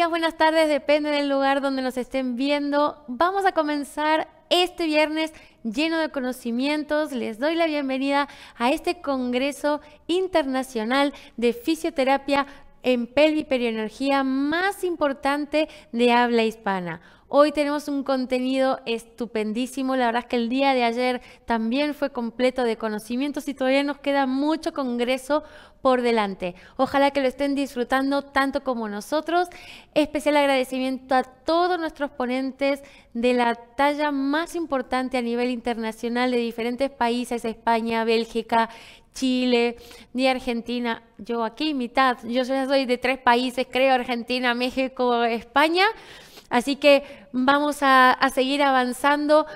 días, buenas tardes, depende del lugar donde nos estén viendo. Vamos a comenzar este viernes lleno de conocimientos. Les doy la bienvenida a este Congreso Internacional de Fisioterapia en Pelviperioenergía más importante de habla hispana. Hoy tenemos un contenido estupendísimo. La verdad es que el día de ayer también fue completo de conocimientos y todavía nos queda mucho congreso por delante. Ojalá que lo estén disfrutando tanto como nosotros. Especial agradecimiento a todos nuestros ponentes de la talla más importante a nivel internacional de diferentes países: España, Bélgica, Chile, de Argentina. Yo aquí mitad, yo ya soy de 3 países, creo: Argentina, México, España. Así que vamos a seguir avanzando.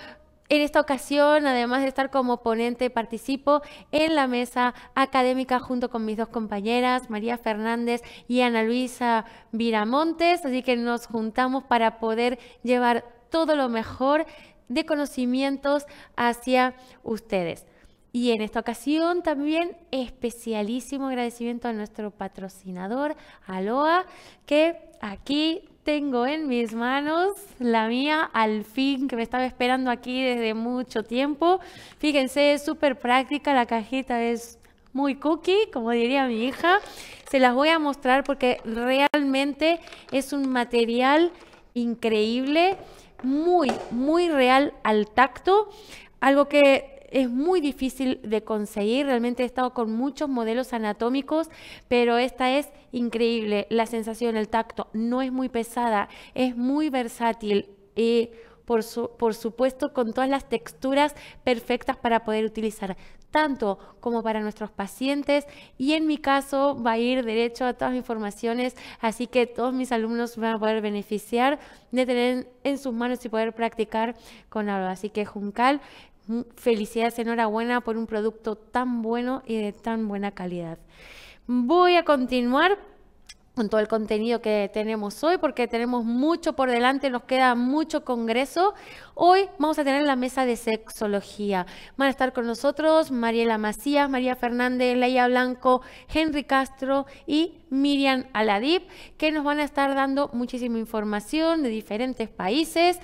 En esta ocasión, además de estar como ponente, participo en la mesa académica junto con mis dos compañeras, María Fernández y Ana Luisa Viramontes. Así que nos juntamos para poder llevar todo lo mejor de conocimientos hacia ustedes. Y en esta ocasión también especialísimo agradecimiento a nuestro patrocinador, Aloha, que aquí tengo en mis manos la mía, al fin, que me estaba esperando aquí desde mucho tiempo. Fíjense, es súper práctica, la cajita es muy cookie, como diría mi hija. Se las voy a mostrar porque realmente es un material increíble, muy real al tacto, algo que es muy difícil de conseguir. Realmente he estado con muchos modelos anatómicos, pero esta es increíble. La sensación, el tacto, no es muy pesada, es muy versátil y por supuesto con todas las texturas perfectas para poder utilizar tanto como para nuestros pacientes, y en mi caso va a ir derecho a todas mis informaciones, así que todos mis alumnos van a poder beneficiar de tener en sus manos y poder practicar con algo. Así que Juncal, felicidades, enhorabuena por un producto tan bueno y de tan buena calidad. Voy a continuar con todo el contenido que tenemos hoy, porque tenemos mucho por delante, nos queda mucho congreso. Hoy vamos a tener la mesa de sexología. Van a estar con nosotros Mariela Macías, María Fernández, Leia Blanco, Henry Castro y Miriam Aladib, que nos van a estar dando muchísima información de diferentes países.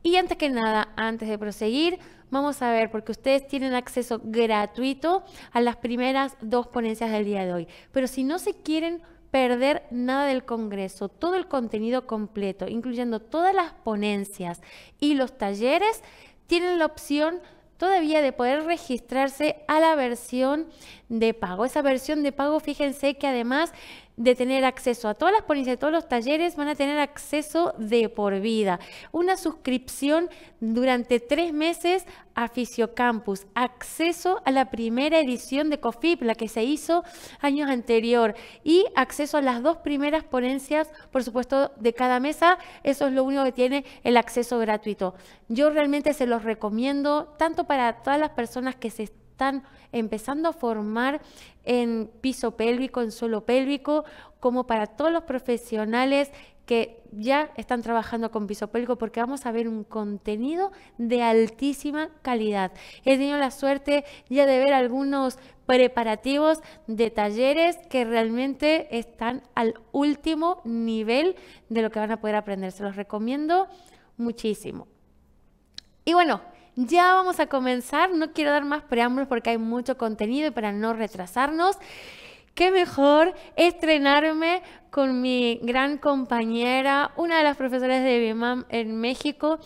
Y antes que nada, antes de proseguir, vamos a ver, porque ustedes tienen acceso gratuito a las primeras 2 ponencias del día de hoy. Pero si no se quieren perder nada del congreso, todo el contenido completo, incluyendo todas las ponencias y los talleres, tienen la opción todavía de poder registrarse a la versión de pago. Esa versión de pago, fíjense que además de tener acceso a todas las ponencias, a todos los talleres, van a tener acceso de por vida. Una suscripción durante 3 meses a Fisiocampus, acceso a la primera edición de COFIP, la que se hizo años anterior, y acceso a las 2 primeras ponencias, por supuesto, de cada mesa. Eso es lo único que tiene el acceso gratuito. Yo realmente se los recomiendo, tanto para todas las personas que se están empezando a formar en piso pélvico, en suelo pélvico, como para todos los profesionales que ya están trabajando con piso pélvico, porque vamos a ver un contenido de altísima calidad. He tenido la suerte ya de ver algunos preparativos de talleres que realmente están al último nivel de lo que van a poder aprender. Se los recomiendo muchísimo. Y bueno, ya vamos a comenzar. No quiero dar más preámbulos porque hay mucho contenido, y para no retrasarnos, qué mejor estrenarme con mi gran compañera, una de las profesoras de BIMAM en México,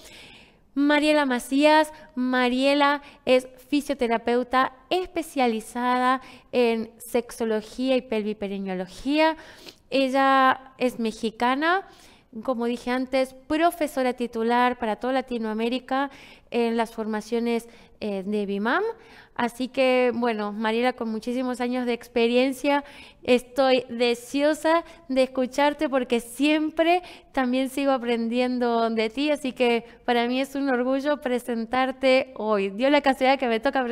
Mariela Macías. Mariela es fisioterapeuta especializada en sexología y pelviperineología. Ella es mexicana, como dije antes, profesora titular para toda Latinoamérica en las formaciones de BIMAM. Así que, bueno, Mariela, con muchísimos años de experiencia, estoy deseosa de escucharte porque siempre también sigo aprendiendo de ti. Así que para mí es un orgullo presentarte hoy. Dio la casualidad que me toca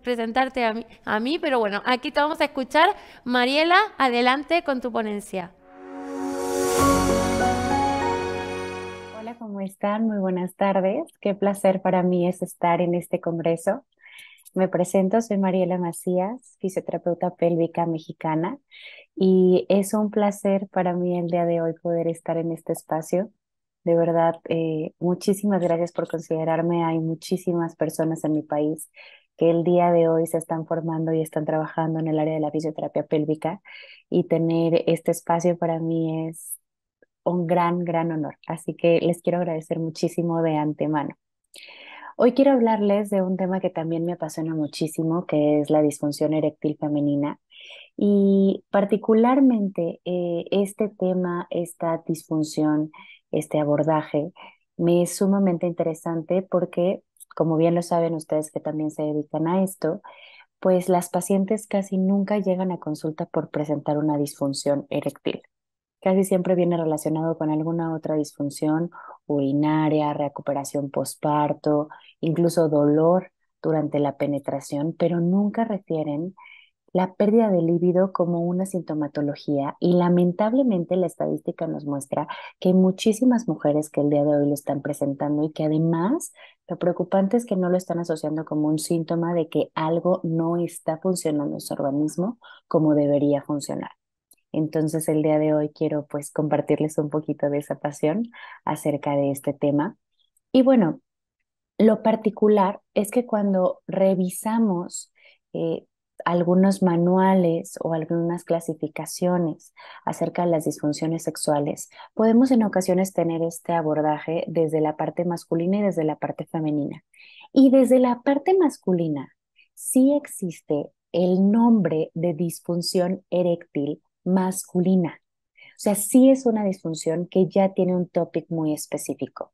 presentarte a mí, pero bueno, aquí te vamos a escuchar. Mariela, adelante con tu ponencia. ¿Cómo están? Muy buenas tardes. Qué placer para mí es estar en este congreso. Me presento, soy Mariela Macías, fisioterapeuta pélvica mexicana, y es un placer para mí el día de hoy poder estar en este espacio. De verdad, muchísimas gracias por considerarme. Hay muchísimas personas en mi país que el día de hoy se están formando y están trabajando en el área de la fisioterapia pélvica, y tener este espacio para mí es un gran, gran honor. Así que les quiero agradecer muchísimo de antemano. Hoy quiero hablarles de un tema que también me apasiona muchísimo, que es la disfunción eréctil femenina. Y particularmente este tema, esta disfunción, este abordaje, me es sumamente interesante porque, como bien lo saben ustedes que también se dedican a esto, pues las pacientes casi nunca llegan a consulta por presentar una disfunción eréctil. Casi siempre viene relacionado con alguna otra disfunción urinaria, recuperación postparto, incluso dolor durante la penetración, pero nunca refieren la pérdida de líbido como una sintomatología, y lamentablemente la estadística nos muestra que hay muchísimas mujeres que el día de hoy lo están presentando, y que además lo preocupante es que no lo están asociando como un síntoma de que algo no está funcionando en su organismo como debería funcionar. Entonces, el día de hoy quiero pues compartirles un poquito de esa pasión acerca de este tema. Y bueno, lo particular es que cuando revisamos eh, algunos manuales o algunas clasificaciones acerca de las disfunciones sexuales, podemos en ocasiones tener este abordaje desde la parte masculina y desde la parte femenina. Y desde la parte masculina, sí existe el nombre de disfunción eréctil masculina. O sea, sí es una disfunción que ya tiene un topic muy específico.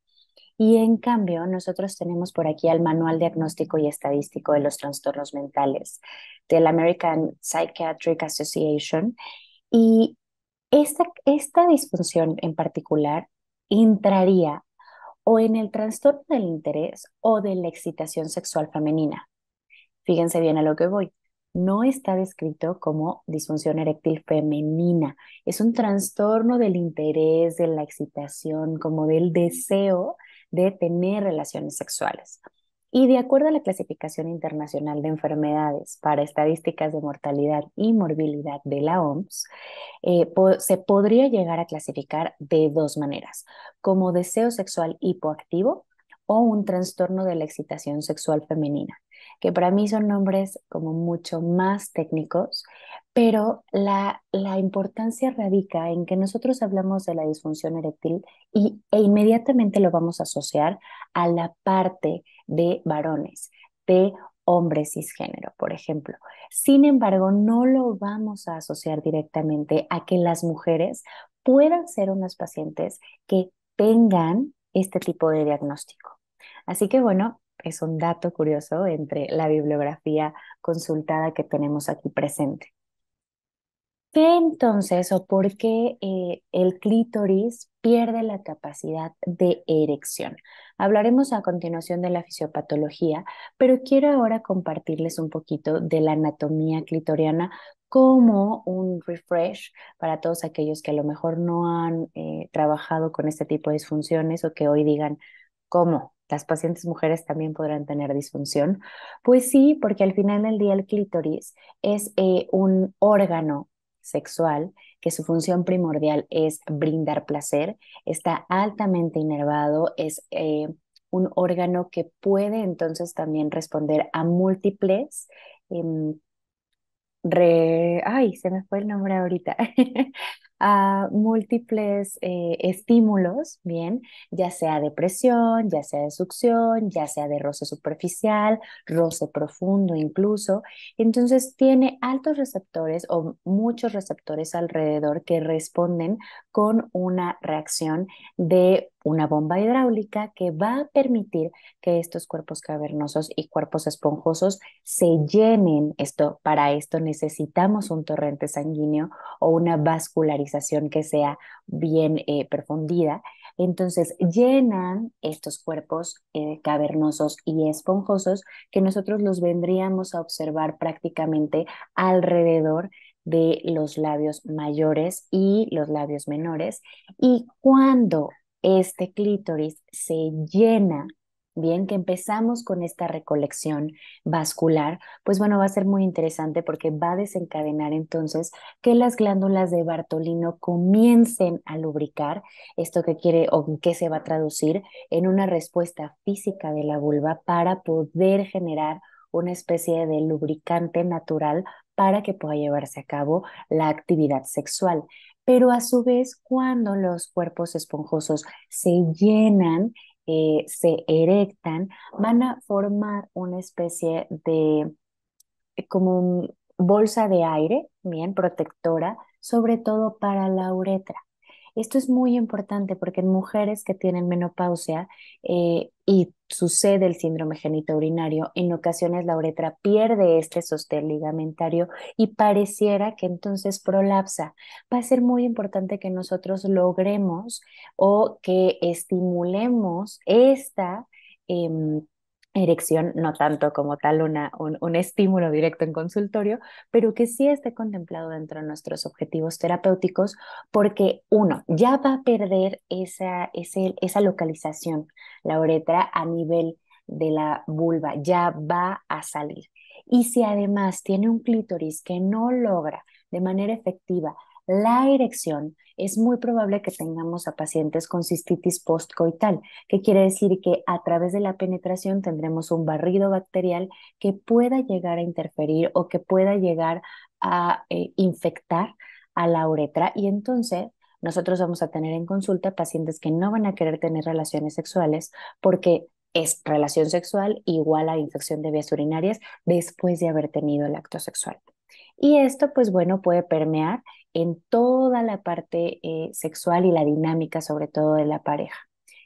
Y en cambio, nosotros tenemos por aquí el Manual Diagnóstico y Estadístico de los Trastornos Mentales del American Psychiatric Association. Y esta disfunción en particular entraría o en el trastorno del interés o de la excitación sexual femenina. Fíjense bien a lo que voy. No está descrito como disfunción eréctil femenina. Es un trastorno del interés, de la excitación, como del deseo de tener relaciones sexuales. Y de acuerdo a la Clasificación Internacional de Enfermedades para Estadísticas de Mortalidad y Morbilidad de la OMS, se podría llegar a clasificar de dos maneras: como deseo sexual hipoactivo o un trastorno de la excitación sexual femenina, que para mí son nombres como mucho más técnicos, pero la importancia radica en que nosotros hablamos de la disfunción eréctil e inmediatamente lo vamos a asociar a la parte de varones, de hombres cisgénero, por ejemplo. Sin embargo, no lo vamos a asociar directamente a que las mujeres puedan ser unas pacientes que tengan este tipo de diagnóstico. Así que bueno, es un dato curioso entre la bibliografía consultada que tenemos aquí presente. ¿Qué entonces o por qué el clítoris pierde la capacidad de erección? Hablaremos a continuación de la fisiopatología, pero quiero ahora compartirles un poquito de la anatomía clitoriana como un refresh para todos aquellos que a lo mejor no han trabajado con este tipo de disfunciones, o que hoy digan, ¿cómo? ¿Las pacientes mujeres también podrán tener disfunción? Pues sí, porque al final del día el clítoris es un órgano sexual que su función primordial es brindar placer. Está altamente inervado, es un órgano que puede entonces también responder a múltiples em, ay, se me fue el nombre ahorita, a múltiples estímulos, bien, ya sea de presión, ya sea de succión, ya sea de roce superficial, roce profundo incluso. Entonces tiene altos receptores o muchos receptores alrededor que responden con una reacción de una bomba hidráulica que va a permitir que estos cuerpos cavernosos y cuerpos esponjosos se llenen. Para esto necesitamos un torrente sanguíneo o una vascularización que sea bien profundida. Entonces llenan estos cuerpos cavernosos y esponjosos, que nosotros los vendríamos a observar prácticamente alrededor de los labios mayores y los labios menores. Y cuando este clítoris se llena Bien, que empezamos con esta recolección vascular, pues bueno, va a ser muy interesante porque va a desencadenar entonces que las glándulas de Bartolino comiencen a lubricar. ¿Esto qué quiere o en qué se va a traducir? En una respuesta física de la vulva para poder generar una especie de lubricante natural para que pueda llevarse a cabo la actividad sexual. Pero a su vez, cuando los cuerpos esponjosos se llenan, se erectan, van a formar una especie de como bolsa de aire, bien protectora, sobre todo para la uretra. Esto es muy importante porque en mujeres que tienen menopausia y sucede el síndrome genitourinario, en ocasiones la uretra pierde este sostén ligamentario y pareciera que entonces prolapsa. Va a ser muy importante que nosotros logremos o que estimulemos esta erección, no tanto como tal un estímulo directo en consultorio, pero que sí esté contemplado dentro de nuestros objetivos terapéuticos porque uno, ya va a perder esa localización, la uretra a nivel de la vulva, ya va a salir. Y si además tiene un clítoris que no logra de manera efectiva la erección, es muy probable que tengamos a pacientes con cistitis postcoital, que quiere decir que a través de la penetración tendremos un barrido bacterial que pueda llegar a interferir o que pueda llegar a infectar a la uretra y entonces nosotros vamos a tener en consulta pacientes que no van a querer tener relaciones sexuales porque es relación sexual igual a infección de vías urinarias después de haber tenido el acto sexual. Y esto, pues bueno, puede permear en toda la parte sexual y la dinámica, sobre todo de la pareja,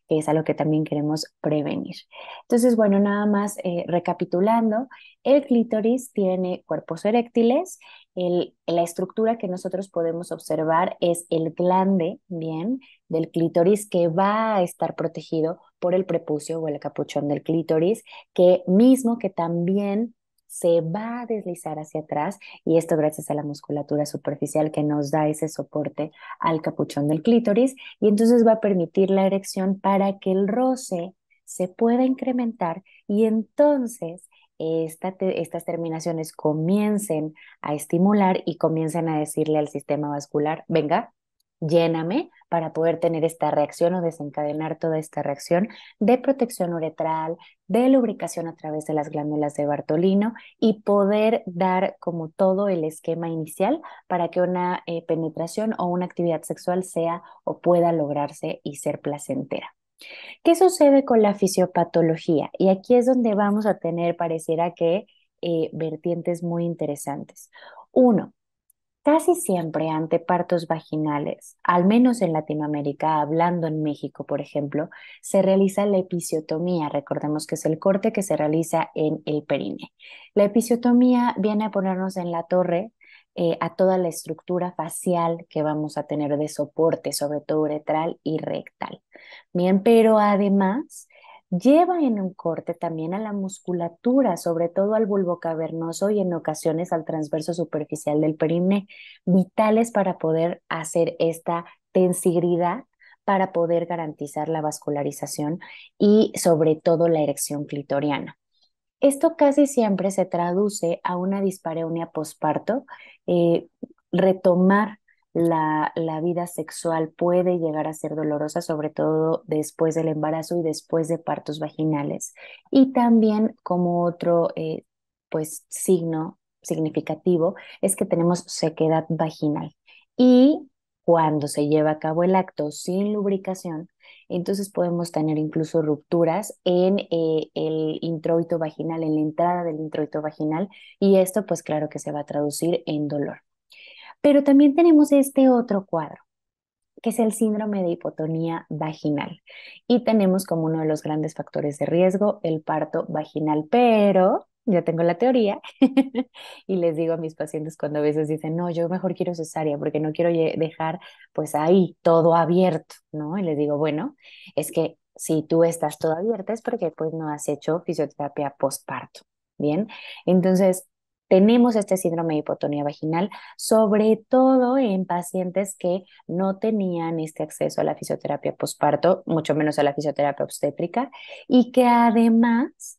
que es algo que también queremos prevenir. Entonces, bueno, nada más recapitulando, el clítoris tiene cuerpos eréctiles, la estructura que nosotros podemos observar es el glande, bien, del clítoris que va a estar protegido por el prepucio o el capuchón del clítoris, que mismo que también se va a deslizar hacia atrás y esto gracias a la musculatura superficial que nos da ese soporte al capuchón del clítoris y entonces va a permitir la erección para que el roce se pueda incrementar y entonces estas terminaciones comiencen a estimular y comiencen a decirle al sistema vascular, venga, lléname para poder tener esta reacción o desencadenar toda esta reacción de protección uretral, de lubricación a través de las glándulas de Bartolino y poder dar como todo el esquema inicial para que una penetración o una actividad sexual sea o pueda lograrse y ser placentera. ¿Qué sucede con la fisiopatología? Y aquí es donde vamos a tener, pareciera que, vertientes muy interesantes. Uno, casi siempre ante partos vaginales, al menos en Latinoamérica, hablando en México, por ejemplo, se realiza la episiotomía. Recordemos que es el corte que se realiza en el perine. La episiotomía viene a ponernos en la torre a toda la estructura facial que vamos a tener de soporte, sobre todo uretral y rectal. Bien, pero además lleva en un corte también a la musculatura, sobre todo al bulbo cavernoso y en ocasiones al transverso superficial del perine, vitales para poder hacer esta tensigridad, para poder garantizar la vascularización y sobre todo la erección clitoriana. Esto casi siempre se traduce a una dispareunia posparto. eh, Retomar la vida sexual puede llegar a ser dolorosa, sobre todo después del embarazo y después de partos vaginales. Y también como otro pues, signo significativo es que tenemos sequedad vaginal. Y cuando se lleva a cabo el acto sin lubricación, entonces podemos tener incluso rupturas en el introito vaginal, en la entrada del introito vaginal, y esto pues claro que se va a traducir en dolor. Pero también tenemos este otro cuadro, que es el síndrome de hipotonía vaginal. Y tenemos como uno de los grandes factores de riesgo el parto vaginal, pero yo tengo la teoría y les digo a mis pacientes cuando a veces dicen, no, yo mejor quiero cesárea porque no quiero dejar pues ahí todo abierto, ¿no? Y les digo, bueno, es que si tú estás todo abierto es porque pues no has hecho fisioterapia postparto, ¿bien? Entonces, tenemos este síndrome de hipotonía vaginal, sobre todo en pacientes que no tenían este acceso a la fisioterapia posparto, mucho menos a la fisioterapia obstétrica, y que además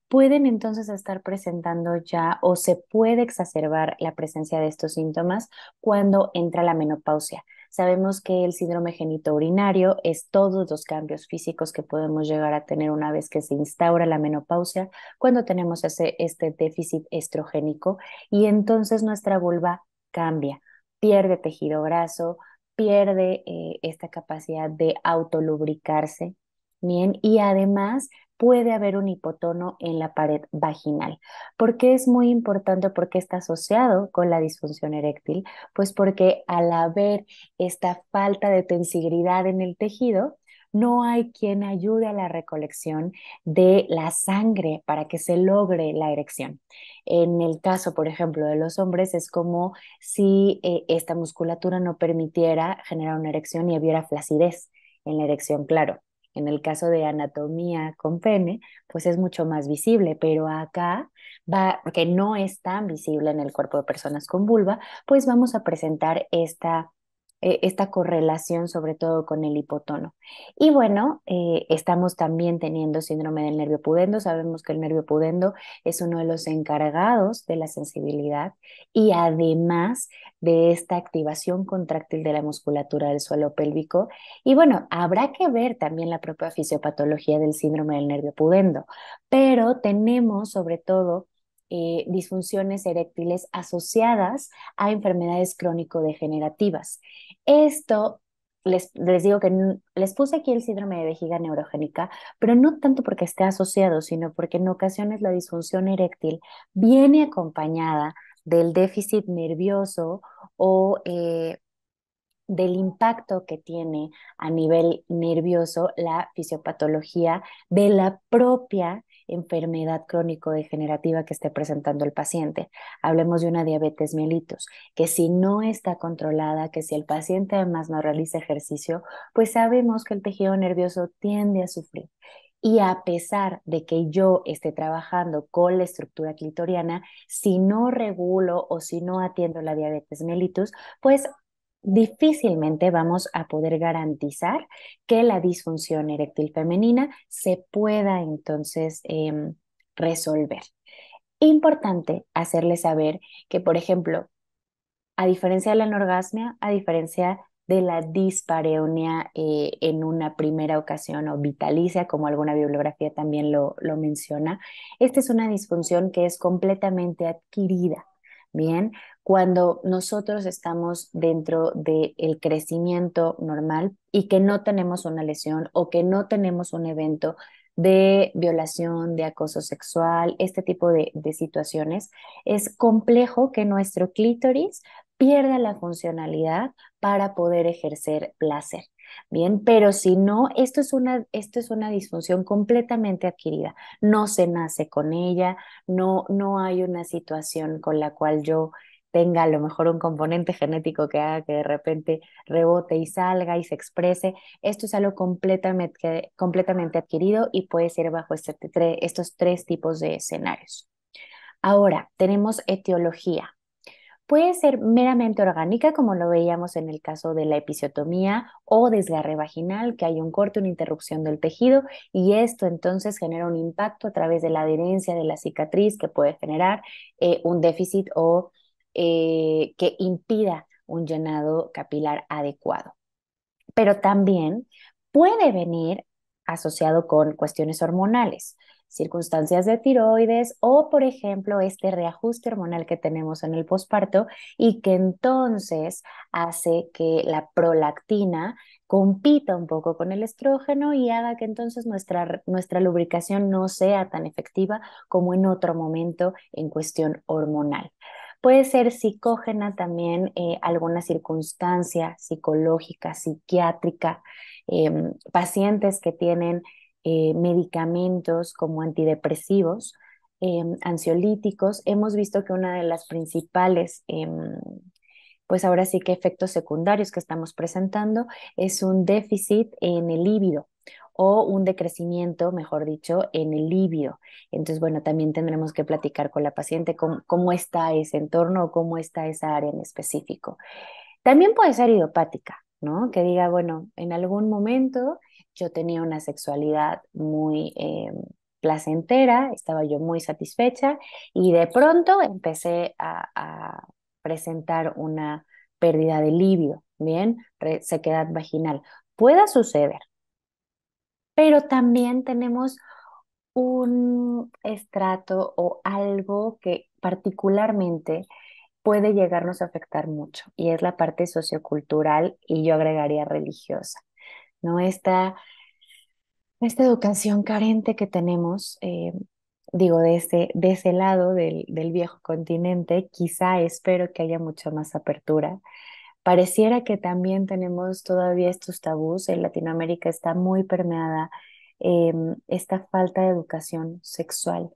pueden entonces estar presentando ya o se puede exacerbar la presencia de estos síntomas cuando entra la menopausia. Sabemos que el síndrome genitourinario es todos los cambios físicos que podemos llegar a tener una vez que se instaura la menopausia, cuando tenemos este déficit estrogénico y entonces nuestra vulva cambia, pierde tejido graso, pierde esta capacidad de autolubricarse, bien, y además puede haber un hipotono en la pared vaginal. ¿Por qué es muy importante? Porque está asociado con la disfunción eréctil, pues porque al haber esta falta de tensibilidad en el tejido, no hay quien ayude a la recolección de la sangre para que se logre la erección. En el caso, por ejemplo, de los hombres, es como si esta musculatura no permitiera generar una erección y hubiera flacidez en la erección, claro. En el caso de anatomía con pene, pues es mucho más visible, pero acá va, porque no es tan visible en el cuerpo de personas con vulva, pues vamos a presentar esta correlación sobre todo con el hipotono. Y bueno, estamos también teniendo síndrome del nervio pudendo. Sabemos que el nervio pudendo es uno de los encargados de la sensibilidad y además de esta activación contráctil de la musculatura del suelo pélvico. Y bueno, habrá que ver también la propia fisiopatología del síndrome del nervio pudendo, pero tenemos sobre todo disfunciones eréctiles asociadas a enfermedades crónico-degenerativas. Esto les digo que les puse aquí el síndrome de vejiga neurogénica, pero no tanto porque esté asociado, sino porque en ocasiones la disfunción eréctil viene acompañada del déficit nervioso o del impacto que tiene a nivel nervioso la fisiopatología de la propia enfermedad crónico-degenerativa que esté presentando el paciente. Hablemos de una diabetes mellitus, que si no está controlada, que si el paciente además no realiza ejercicio, pues sabemos que el tejido nervioso tiende a sufrir. Y a pesar de que yo esté trabajando con la estructura clitoriana, si no regulo o si no atiendo la diabetes mellitus, pues difícilmente vamos a poder garantizar que la disfunción eréctil femenina se pueda entonces resolver. Importante hacerle saber que, por ejemplo, a diferencia de la anorgasmia, a diferencia de la dispareunia en una primera ocasión o vitalicia, como alguna bibliografía también lo menciona, esta es una disfunción que es completamente adquirida. Bien, cuando nosotros estamos dentro del crecimiento normal y que no tenemos una lesión o que no tenemos un evento de violación, de acoso sexual, este tipo de situaciones, es complejo que nuestro clítoris pierda la funcionalidad para poder ejercer placer. Bien, pero si no, esto es una disfunción completamente adquirida. No se nace con ella, no hay una situación con la cual yo tenga a lo mejor un componente genético que haga que de repente rebote y salga y se exprese. Esto es algo completamente adquirido y puede ser bajo estos tres tipos de escenarios. Ahora, tenemos etiología. Puede ser meramente orgánica, como lo veíamos en el caso de la episiotomía o desgarre vaginal, que hay un corte, una interrupción del tejido, y esto entonces genera un impacto a través de la adherencia de la cicatriz que puede generar un déficit o que impida un llenado capilar adecuado. Pero también puede venir asociado con cuestiones hormonales, circunstancias de tiroides o, por ejemplo, este reajuste hormonal que tenemos en el posparto y que entonces hace que la prolactina compita un poco con el estrógeno y haga que entonces nuestra lubricación no sea tan efectiva como en otro momento en cuestión hormonal. Puede ser psicógena también alguna circunstancia psicológica, psiquiátrica, pacientes que tienen medicamentos como antidepresivos, ansiolíticos. Hemos visto que una de las principales, pues ahora sí que efectos secundarios que estamos presentando es un déficit en el líbido o un decrecimiento, mejor dicho, en el líbido. Entonces, bueno, también tendremos que platicar con la paciente cómo está ese entorno o cómo está esa área en específico. También puede ser idiopática, ¿no? Que diga, bueno, en algún momento yo tenía una sexualidad muy placentera, estaba yo muy satisfecha y de pronto empecé a presentar una pérdida de libido, ¿bien? Sequedad vaginal. Pueda suceder, pero también tenemos un estrato o algo que particularmente puede llegarnos a afectar mucho y es la parte sociocultural y yo agregaría religiosa, ¿no? Esta educación carente que tenemos, digo, de ese lado del viejo continente, quizá espero que haya mucha más apertura. Pareciera que también tenemos todavía estos tabús. En Latinoamérica está muy permeada esta falta de educación sexual.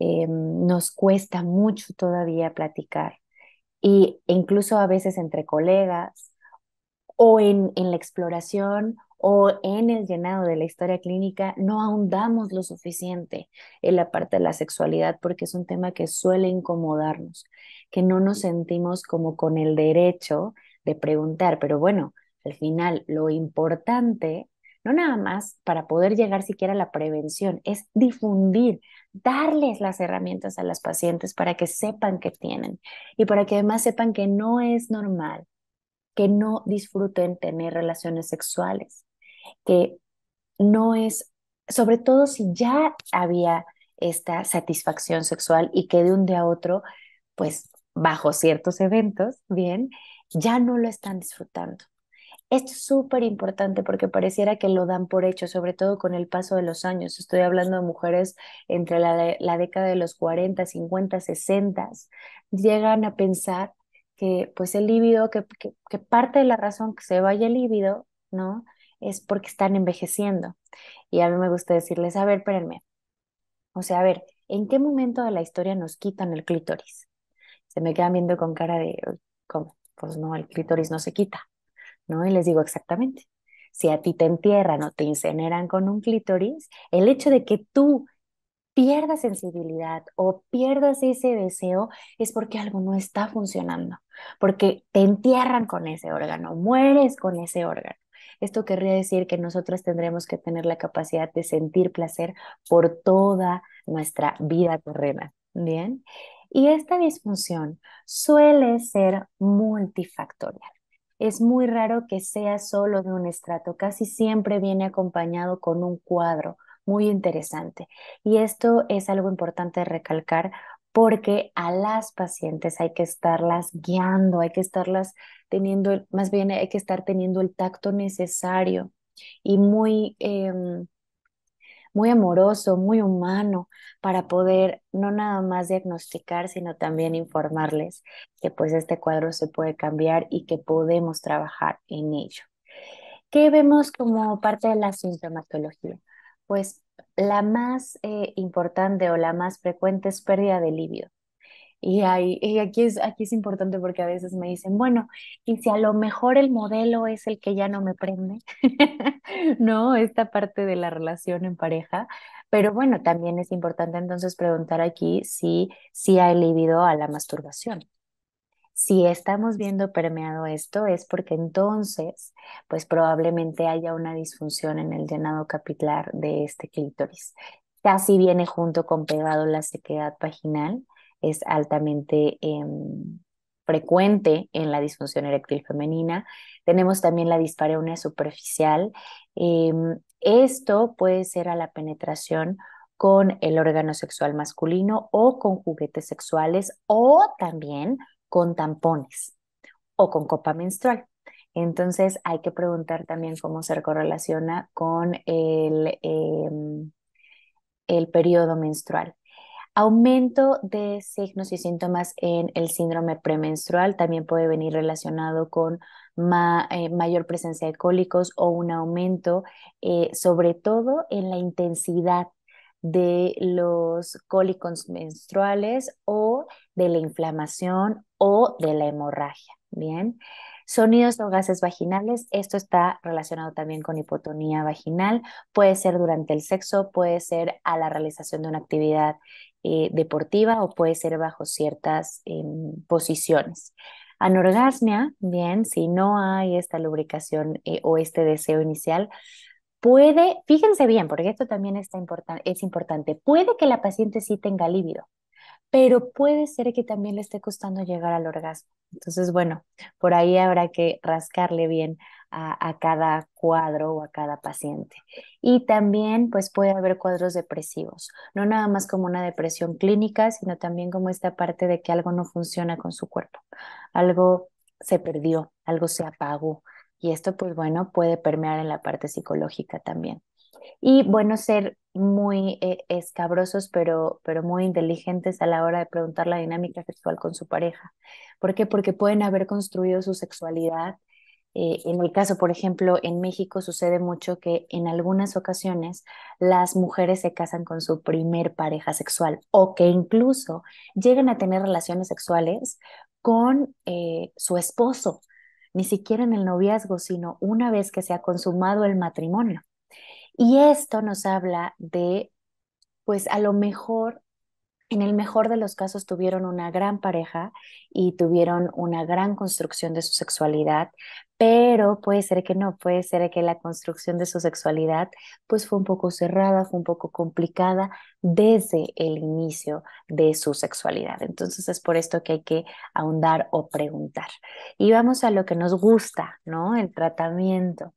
Nos cuesta mucho todavía platicar e incluso a veces entre colegas o en la exploración o en el llenado de la historia clínica, no ahondamos lo suficiente en la parte de la sexualidad porque es un tema que suele incomodarnos, que no nos sentimos como con el derecho de preguntar, pero bueno, al final lo importante, no nada más para poder llegar siquiera a la prevención, es difundir, darles las herramientas a las pacientes para que sepan que tienen y para que además sepan que no es normal que no disfruten tener relaciones sexuales, que no es, sobre todo si ya había esta satisfacción sexual y que de un día a otro, pues bajo ciertos eventos, bien, ya no lo están disfrutando. Esto es súper importante porque pareciera que lo dan por hecho, sobre todo con el paso de los años. Estoy hablando de mujeres entre la década de los 40, 50, 60, llegan a pensar que pues el líbido, que parte de la razón que se vaya el líbido, ¿no? Es porque están envejeciendo. Y a mí me gusta decirles, a ver, espérenme, o sea, a ver, ¿en qué momento de la historia nos quitan el clítoris? Se me quedan viendo con cara de, ¿cómo? Pues no, el clítoris no se quita. ¿No? Y les digo exactamente, si a ti te entierran o te incineran con un clítoris, el hecho de que tú pierdas sensibilidad o pierdas ese deseo es porque algo no está funcionando, porque te entierran con ese órgano, mueres con ese órgano. Esto querría decir que nosotros tendremos que tener la capacidad de sentir placer por toda nuestra vida terrena, ¿bien? Y esta disfunción suele ser multifactorial. Es muy raro que sea solo de un estrato, casi siempre viene acompañado con un cuadro muy interesante. Y esto es algo importante de recalcar porque a las pacientes hay que estarlas guiando, hay que estarlas teniendo, más bien hay que estar teniendo el tacto necesario y muy amoroso, muy humano para poder no nada más diagnosticar, sino también informarles que pues este cuadro se puede cambiar y que podemos trabajar en ello. ¿Qué vemos como parte de la sintomatología? Pues la más importante o la más frecuente es pérdida de libido. Y aquí es importante porque a veces me dicen, bueno, y si a lo mejor el modelo es el que ya no me prende, ¿no? Esta parte de la relación en pareja. Pero bueno, también es importante entonces preguntar aquí si hay libido a la masturbación. Si estamos viendo permeado esto es porque entonces, pues probablemente haya una disfunción en el llenado capilar de este clítoris. Casi viene junto con pegado la sequedad vaginal, es altamente frecuente en la disfunción eréctil femenina. Tenemos también la dispareunia superficial. Esto puede ser a la penetración con el órgano sexual masculino o con juguetes sexuales o también con tampones o con copa menstrual. Entonces hay que preguntar también cómo se correlaciona con el periodo menstrual. Aumento de signos y síntomas en el síndrome premenstrual también puede venir relacionado con mayor presencia de cólicos o un aumento, sobre todo en la intensidad de los cólicos menstruales o de la inflamación o de la hemorragia. Bien. Sonidos o gases vaginales, esto está relacionado también con hipotonía vaginal, puede ser durante el sexo, puede ser a la realización de una actividad deportiva o puede ser bajo ciertas posiciones. Anorgasmia, bien, si no hay esta lubricación o este deseo inicial, puede, fíjense bien, porque esto también es importante, puede que la paciente sí tenga líbido, pero puede ser que también le esté costando llegar al orgasmo. Entonces, bueno, por ahí habrá que rascarle bien a cada cuadro o a cada paciente. Y también, pues puede haber cuadros depresivos, no nada más como una depresión clínica, sino también como esta parte de que algo no funciona con su cuerpo, algo se perdió, algo se apagó. Y esto, pues bueno, puede permear en la parte psicológica también. Y bueno, ser muy escabrosos, pero muy inteligentes a la hora de preguntar la dinámica sexual con su pareja. ¿Por qué? Porque pueden haber construido su sexualidad. En el caso, por ejemplo, en México sucede mucho que en algunas ocasiones las mujeres se casan con su primer pareja sexual o que incluso llegan a tener relaciones sexuales con su esposo, ni siquiera en el noviazgo, sino una vez que se ha consumado el matrimonio. Y esto nos habla de, pues a lo mejor, en el mejor de los casos tuvieron una gran pareja y tuvieron una gran construcción de su sexualidad, pero puede ser que no, puede ser que la construcción de su sexualidad pues fue un poco cerrada, fue un poco complicada desde el inicio de su sexualidad. Entonces es por esto que hay que ahondar o preguntar. Y vamos a lo que nos gusta, ¿no? El tratamiento.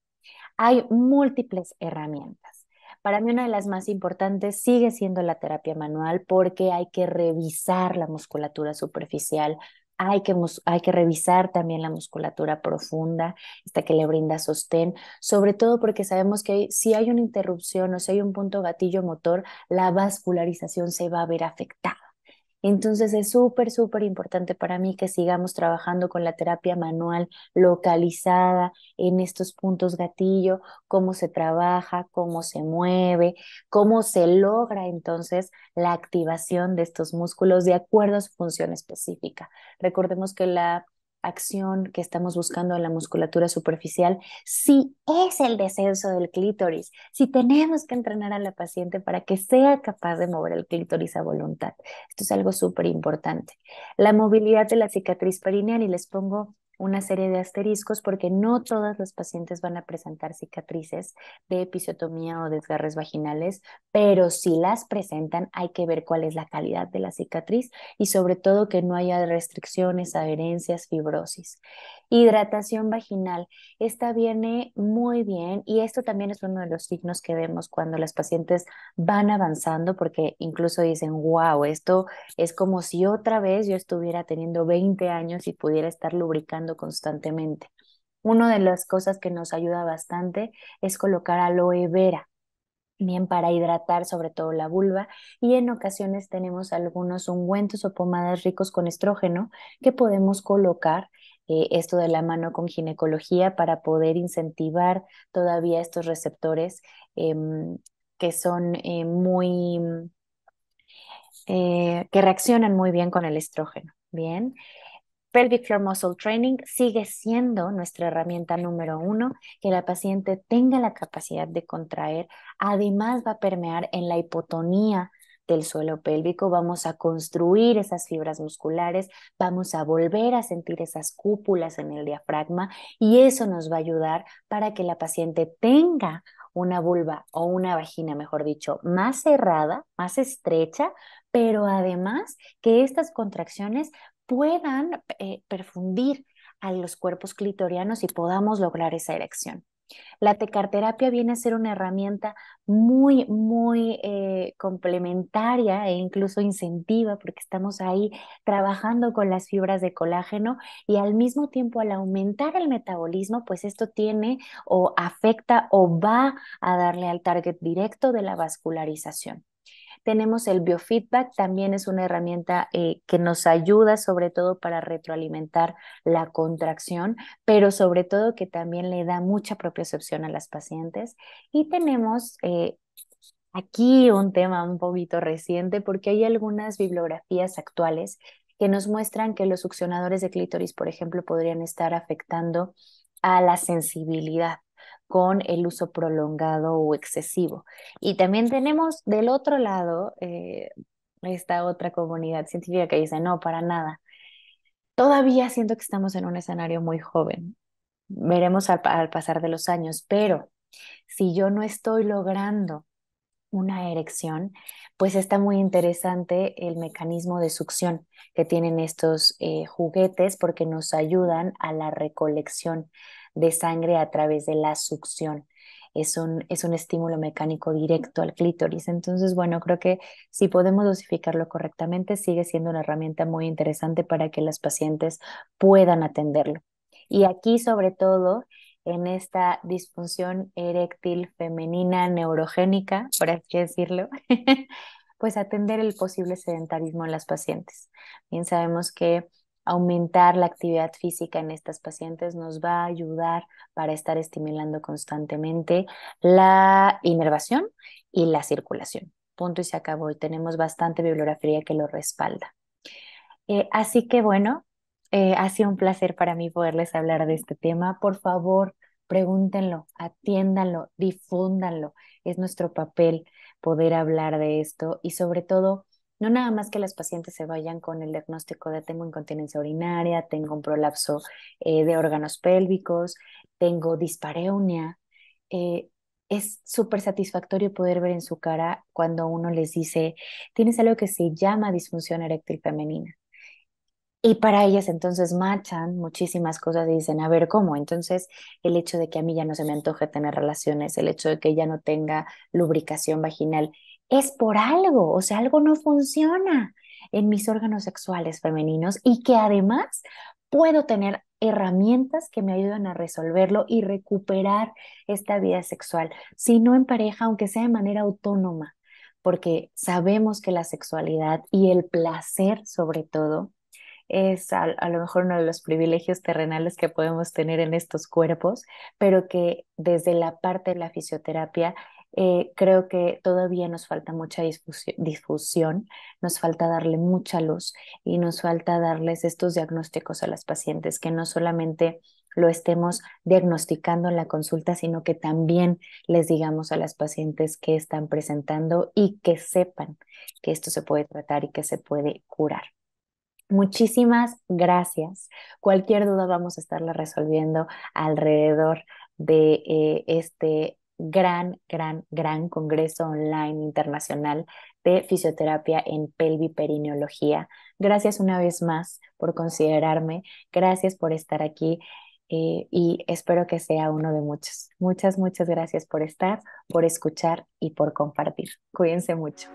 Hay múltiples herramientas. Para mí una de las más importantes sigue siendo la terapia manual porque hay que revisar la musculatura superficial, hay que revisar también la musculatura profunda, esta que le brinda sostén, sobre todo porque sabemos que si hay una interrupción o si hay un punto gatillo motor, la vascularización se va a ver afectada. Entonces es súper, súper importante para mí que sigamos trabajando con la terapia manual localizada en estos puntos gatillo, cómo se trabaja, cómo se mueve, cómo se logra entonces la activación de estos músculos de acuerdo a su función específica. Recordemos que la acción que estamos buscando en la musculatura superficial sí es el descenso del clítoris, si tenemos que entrenar a la paciente para que sea capaz de mover el clítoris a voluntad. Esto es algo súper importante. La movilidad de la cicatriz perineal, y les pongo una serie de asteriscos porque no todas las pacientes van a presentar cicatrices de episiotomía o desgarres vaginales, pero si las presentan hay que ver cuál es la calidad de la cicatriz y sobre todo que no haya restricciones, adherencias, fibrosis. Hidratación vaginal. Esta viene muy bien y esto también es uno de los signos que vemos cuando las pacientes van avanzando porque incluso dicen, wow, esto es como si otra vez yo estuviera teniendo 20 años y pudiera estar lubricando constantemente. Una de las cosas que nos ayuda bastante es colocar aloe vera, bien para hidratar sobre todo la vulva y en ocasiones tenemos algunos ungüentos o pomadas ricos con estrógeno que podemos colocar esto de la mano con ginecología para poder incentivar todavía estos receptores que son que reaccionan muy bien con el estrógeno. Bien. Pelvic Floor Muscle Training sigue siendo nuestra herramienta número uno, que la paciente tenga la capacidad de contraer. Además va a permear en la hipotonía del suelo pélvico, vamos a construir esas fibras musculares, vamos a volver a sentir esas cúpulas en el diafragma y eso nos va a ayudar para que la paciente tenga una vulva o una vagina, mejor dicho, más cerrada, más estrecha, pero además que estas contracciones puedan perfundir a los cuerpos clitorianos y podamos lograr esa erección. La tecarterapia viene a ser una herramienta muy, muy complementaria e incluso incentiva porque estamos ahí trabajando con las fibras de colágeno y al mismo tiempo al aumentar el metabolismo, pues esto tiene o afecta o va a darle al target directo de la vascularización. Tenemos el biofeedback, también es una herramienta que nos ayuda sobre todo para retroalimentar la contracción, pero sobre todo que también le da mucha propiocepción a las pacientes. Y tenemos Aquí un tema un poquito reciente porque hay algunas bibliografías actuales que nos muestran que los succionadores de clítoris, por ejemplo, podrían estar afectando a la sensibilidad con el uso prolongado o excesivo. Y también tenemos del otro lado esta otra comunidad científica que dice, no, para nada. Todavía siento que estamos en un escenario muy joven. Veremos al pasar de los años, pero si yo no estoy logrando una erección, pues está muy interesante el mecanismo de succión que tienen estos juguetes porque nos ayudan a la recolección de sangre a través de la succión. Es un estímulo mecánico directo al clítoris. Entonces, bueno, creo que si podemos dosificarlo correctamente, sigue siendo una herramienta muy interesante para que las pacientes puedan atenderlo. Y aquí, sobre todo, en esta disfunción eréctil femenina neurogénica, por así decirlo, pues atender el posible sedentarismo en las pacientes. Bien sabemos que aumentar la actividad física en estas pacientes nos va a ayudar para estar estimulando constantemente la inervación y la circulación. Punto y se acabó. Y tenemos bastante bibliografía que lo respalda. Así que bueno, ha sido un placer para mí poderles hablar de este tema. Por favor, pregúntenlo, atiéndanlo, difúndanlo. Es nuestro papel poder hablar de esto y sobre todo, no nada más que las pacientes se vayan con el diagnóstico de tengo incontinencia urinaria, tengo un prolapso de órganos pélvicos, tengo dispareunia. Eh, es súper satisfactorio poder ver en su cara cuando uno les dice, tienes algo que se llama disfunción eréctil femenina. Y para ellas entonces machan muchísimas cosas y dicen, a ver, ¿cómo? Entonces, el hecho de que a mí ya no se me antoje tener relaciones, el hecho de que ya no tenga lubricación vaginal, es por algo, o sea, algo no funciona en mis órganos sexuales femeninos y que además puedo tener herramientas que me ayudan a resolverlo y recuperar esta vida sexual, si no en pareja, aunque sea de manera autónoma, porque sabemos que la sexualidad y el placer sobre todo, es a lo mejor uno de los privilegios terrenales que podemos tener en estos cuerpos, pero que desde la parte de la fisioterapia creo que todavía nos falta mucha difusión, nos falta darle mucha luz y nos falta darles estos diagnósticos a las pacientes, que no solamente lo estemos diagnosticando en la consulta, sino que también les digamos a las pacientes que están presentando y que sepan que esto se puede tratar y que se puede curar. Muchísimas gracias. Cualquier duda vamos a estarla resolviendo alrededor de este gran congreso online internacional de fisioterapia en pelviperineología. Gracias una vez más por considerarme. Gracias por estar aquí y espero que sea uno de muchos. Muchas gracias por estar, por escuchar y por compartir. Cuídense mucho.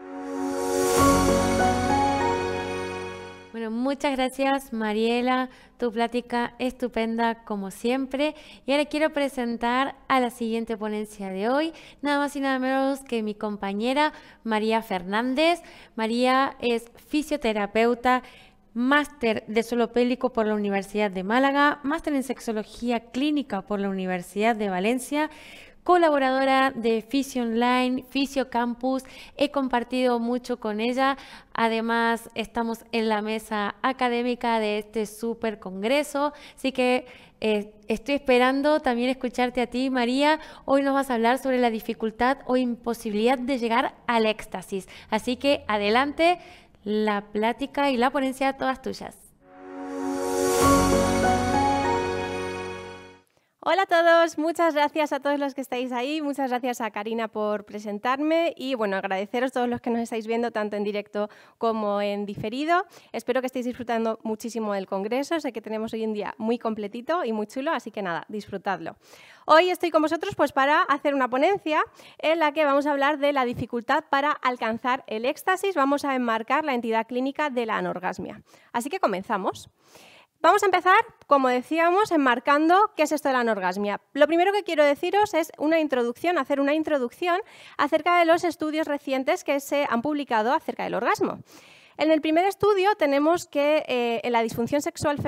Bueno, muchas gracias Mariela, tu plática estupenda como siempre. Y ahora quiero presentar a la siguiente ponencia de hoy, nada más y nada menos que mi compañera María Fernández. María es fisioterapeuta, máster de suelo pélvico por la Universidad de Málaga, máster en sexología clínica por la Universidad de Valencia, colaboradora de Fisio Online, Fisio Campus. He compartido mucho con ella. Además, estamos en la mesa académica de este súper congreso. Así que estoy esperando también escucharte a ti, María. Hoy nos vas a hablar sobre la dificultad o imposibilidad de llegar al éxtasis. Así que adelante, la plática y la ponencia todas tuyas. Hola a todos, muchas gracias a todos los que estáis ahí, muchas gracias a Karina por presentarme y bueno, agradeceros a todos los que nos estáis viendo tanto en directo como en diferido. Espero que estéis disfrutando muchísimo del congreso, sé que tenemos hoy un día muy completito y muy chulo, así que nada, disfrutadlo. Hoy estoy con vosotros pues para hacer una ponencia en la que vamos a hablar de la dificultad para alcanzar el éxtasis, vamos a enmarcar la entidad clínica de la anorgasmia. Así que comenzamos. Vamos a empezar, como decíamos, enmarcando qué es esto de la anorgasmia. Lo primero que quiero deciros es hacer una introducción acerca de los estudios recientes que se han publicado acerca del orgasmo. En el primer estudio tenemos que en la disfunción sexual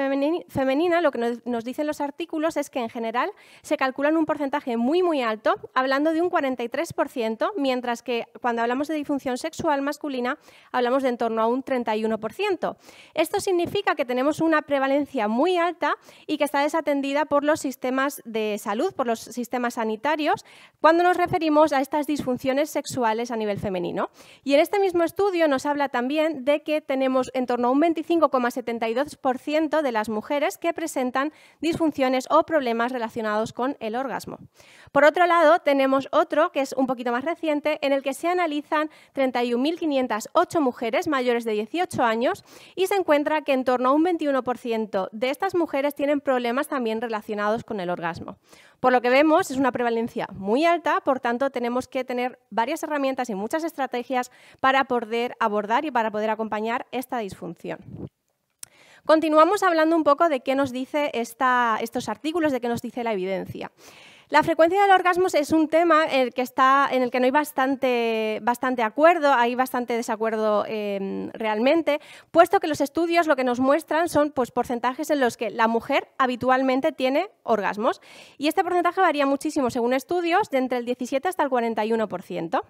femenina lo que nos dicen los artículos es que en general se calcula en un porcentaje muy muy alto, hablando de un 43%, mientras que cuando hablamos de disfunción sexual masculina hablamos de en torno a un 31%. Esto significa que tenemos una prevalencia muy alta y que está desatendida por los sistemas de salud, por los sistemas sanitarios, cuando nos referimos a estas disfunciones sexuales a nivel femenino. Y en este mismo estudio nos habla también de que tenemos en torno a un 25,72% de las mujeres que presentan disfunciones o problemas relacionados con el orgasmo. Por otro lado, tenemos otro que es un poquito más reciente, en el que se analizan 31.508 mujeres mayores de 18 años y se encuentra que en torno a un 21% de estas mujeres tienen problemas también relacionados con el orgasmo. Por lo que vemos, es una prevalencia muy alta, por tanto, tenemos que tener varias herramientas y muchas estrategias para poder abordar y para poder acompañar esta disfunción. Continuamos hablando un poco de qué nos dice estos artículos, de qué nos dice la evidencia. La frecuencia del orgasmo es un tema en el que no hay bastante acuerdo, hay bastante desacuerdo realmente, puesto que los estudios lo que nos muestran son pues, porcentajes en los que la mujer habitualmente tiene orgasmos. Y este porcentaje varía muchísimo según estudios, de entre el 17 hasta el 41%.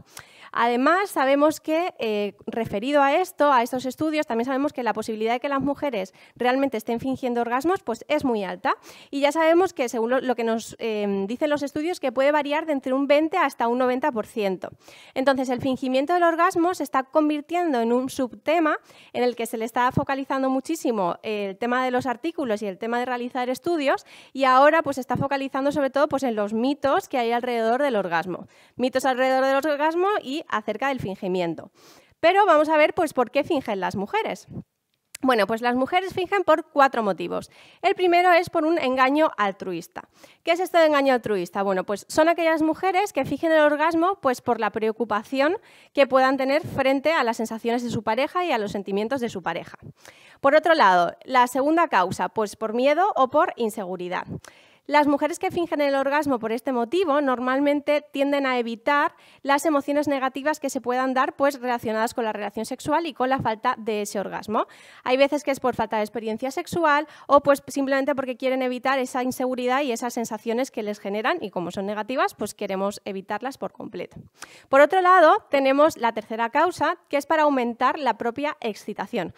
Además, sabemos que, referido a estos estudios, también sabemos que la posibilidad de que las mujeres realmente estén fingiendo orgasmos pues, es muy alta. Y ya sabemos que, según lo que nos dicen los estudios, que puede variar de entre un 20 hasta un 90%. Entonces, el fingimiento del orgasmo se está convirtiendo en un subtema en el que se le está focalizando muchísimo el tema de los artículos y el tema de realizar estudios, y ahora pues, se está focalizando sobre todo pues, en los mitos que hay alrededor del orgasmo. Mitos alrededor del orgasmo y acerca del fingimiento. Pero vamos a ver pues, por qué fingen las mujeres. Bueno, pues las mujeres fingen por 4 motivos. El primero es por un engaño altruista. ¿Qué es esto de engaño altruista? Bueno, pues son aquellas mujeres que fingen el orgasmo pues por la preocupación que puedan tener frente a las sensaciones de su pareja y a los sentimientos de su pareja. Por otro lado, la segunda causa, pues por miedo o por inseguridad. Las mujeres que fingen el orgasmo por este motivo normalmente tienden a evitar las emociones negativas que se puedan dar pues, relacionadas con la relación sexual y con la falta de ese orgasmo. Hay veces que es por falta de experiencia sexual o pues, simplemente porque quieren evitar esa inseguridad y esas sensaciones que les generan y como son negativas, pues queremos evitarlas por completo. Por otro lado, tenemos la tercera causa, que es para aumentar la propia excitación.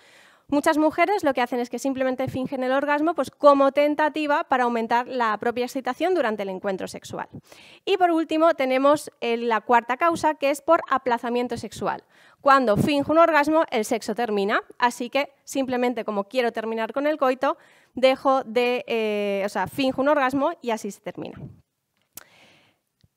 Muchas mujeres lo que hacen es que simplemente fingen el orgasmo pues, como tentativa para aumentar la propia excitación durante el encuentro sexual. Y por último tenemos la cuarta causa, que es por aplazamiento sexual. Cuando finjo un orgasmo, el sexo termina, así que simplemente como quiero terminar con el coito, finjo un orgasmo y así se termina.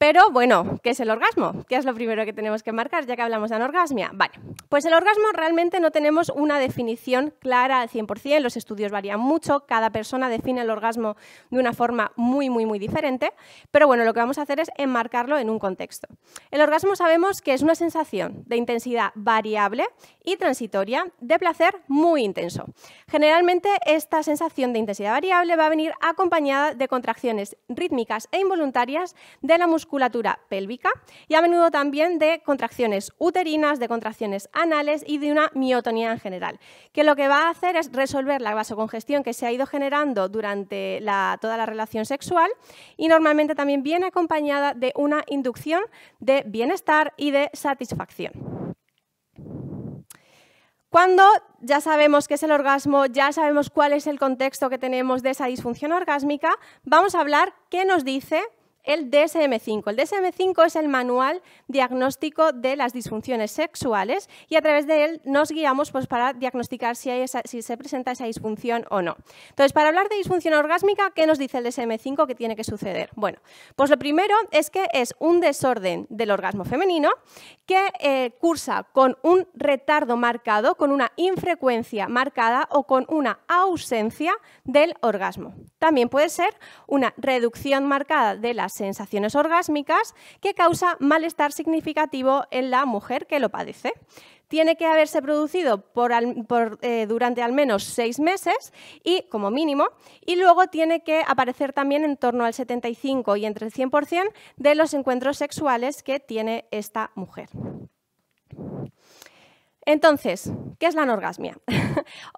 Pero bueno, ¿qué es el orgasmo? ¿Qué es lo primero que tenemos que marcar ya que hablamos de anorgasmia? Vale, pues el orgasmo realmente no tenemos una definición clara al 100%, los estudios varían mucho, cada persona define el orgasmo de una forma muy diferente, pero bueno, lo que vamos a hacer es enmarcarlo en un contexto. El orgasmo sabemos que es una sensación de intensidad variable y transitoria de placer muy intenso. Generalmente esta sensación de intensidad variable va a venir acompañada de contracciones rítmicas e involuntarias de la musculatura pélvica y a menudo también de contracciones uterinas, de contracciones anales y de una miotonía en general, que lo que va a hacer es resolver la vasocongestión que se ha ido generando durante toda la relación sexual y normalmente también viene acompañada de una inducción de bienestar y de satisfacción. Cuando ya sabemos qué es el orgasmo, ya sabemos cuál es el contexto que tenemos de esa disfunción orgásmica, vamos a hablar qué nos dice el DSM-5. El DSM-5 es el manual diagnóstico de las disfunciones sexuales y a través de él nos guiamos pues, para diagnosticar si se presenta esa disfunción o no. Entonces, para hablar de disfunción orgásmica, ¿qué nos dice el DSM-5 que tiene que suceder? Bueno, pues lo primero es que es un desorden del orgasmo femenino que cursa con un retardo marcado, con una infrecuencia marcada o con una ausencia del orgasmo. También puede ser una reducción marcada de las sensaciones orgásmicas que causa malestar significativo en la mujer que lo padece. Tiene que haberse producido durante al menos 6 meses y como mínimo, y luego tiene que aparecer también en torno al 75 y entre el 100% de los encuentros sexuales que tiene esta mujer. Entonces, ¿qué es la anorgasmia?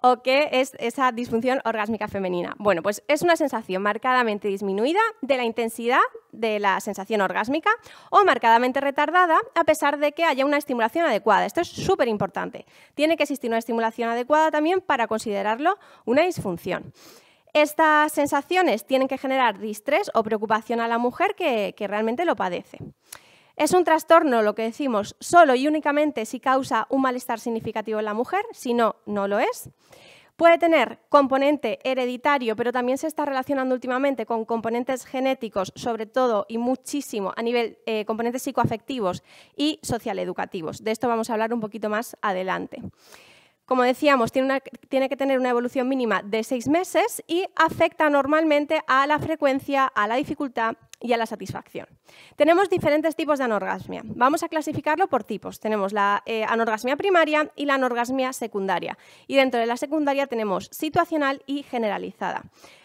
¿O qué es esa disfunción orgásmica femenina? Bueno, pues es una sensación marcadamente disminuida de la intensidad de la sensación orgásmica o marcadamente retardada a pesar de que haya una estimulación adecuada. Esto es súper importante. Tiene que existir una estimulación adecuada también para considerarlo una disfunción. Estas sensaciones tienen que generar distrés o preocupación a la mujer que realmente lo padece. Es un trastorno, lo que decimos, solo y únicamente si causa un malestar significativo en la mujer, si no, no lo es. Puede tener componente hereditario, pero también se está relacionando últimamente con componentes genéticos, sobre todo y muchísimo a nivel componentes psicoafectivos y socialeducativos. De esto vamos a hablar un poquito más adelante. Como decíamos, tiene que tener una evolución mínima de 6 meses y afecta normalmente a la frecuencia, a la dificultad y a la satisfacción. Tenemos diferentes tipos de anorgasmia. Vamos a clasificarlo por tipos. Tenemos la anorgasmia primaria y la anorgasmia secundaria. Y dentro de la secundaria tenemos situacional y generalizada.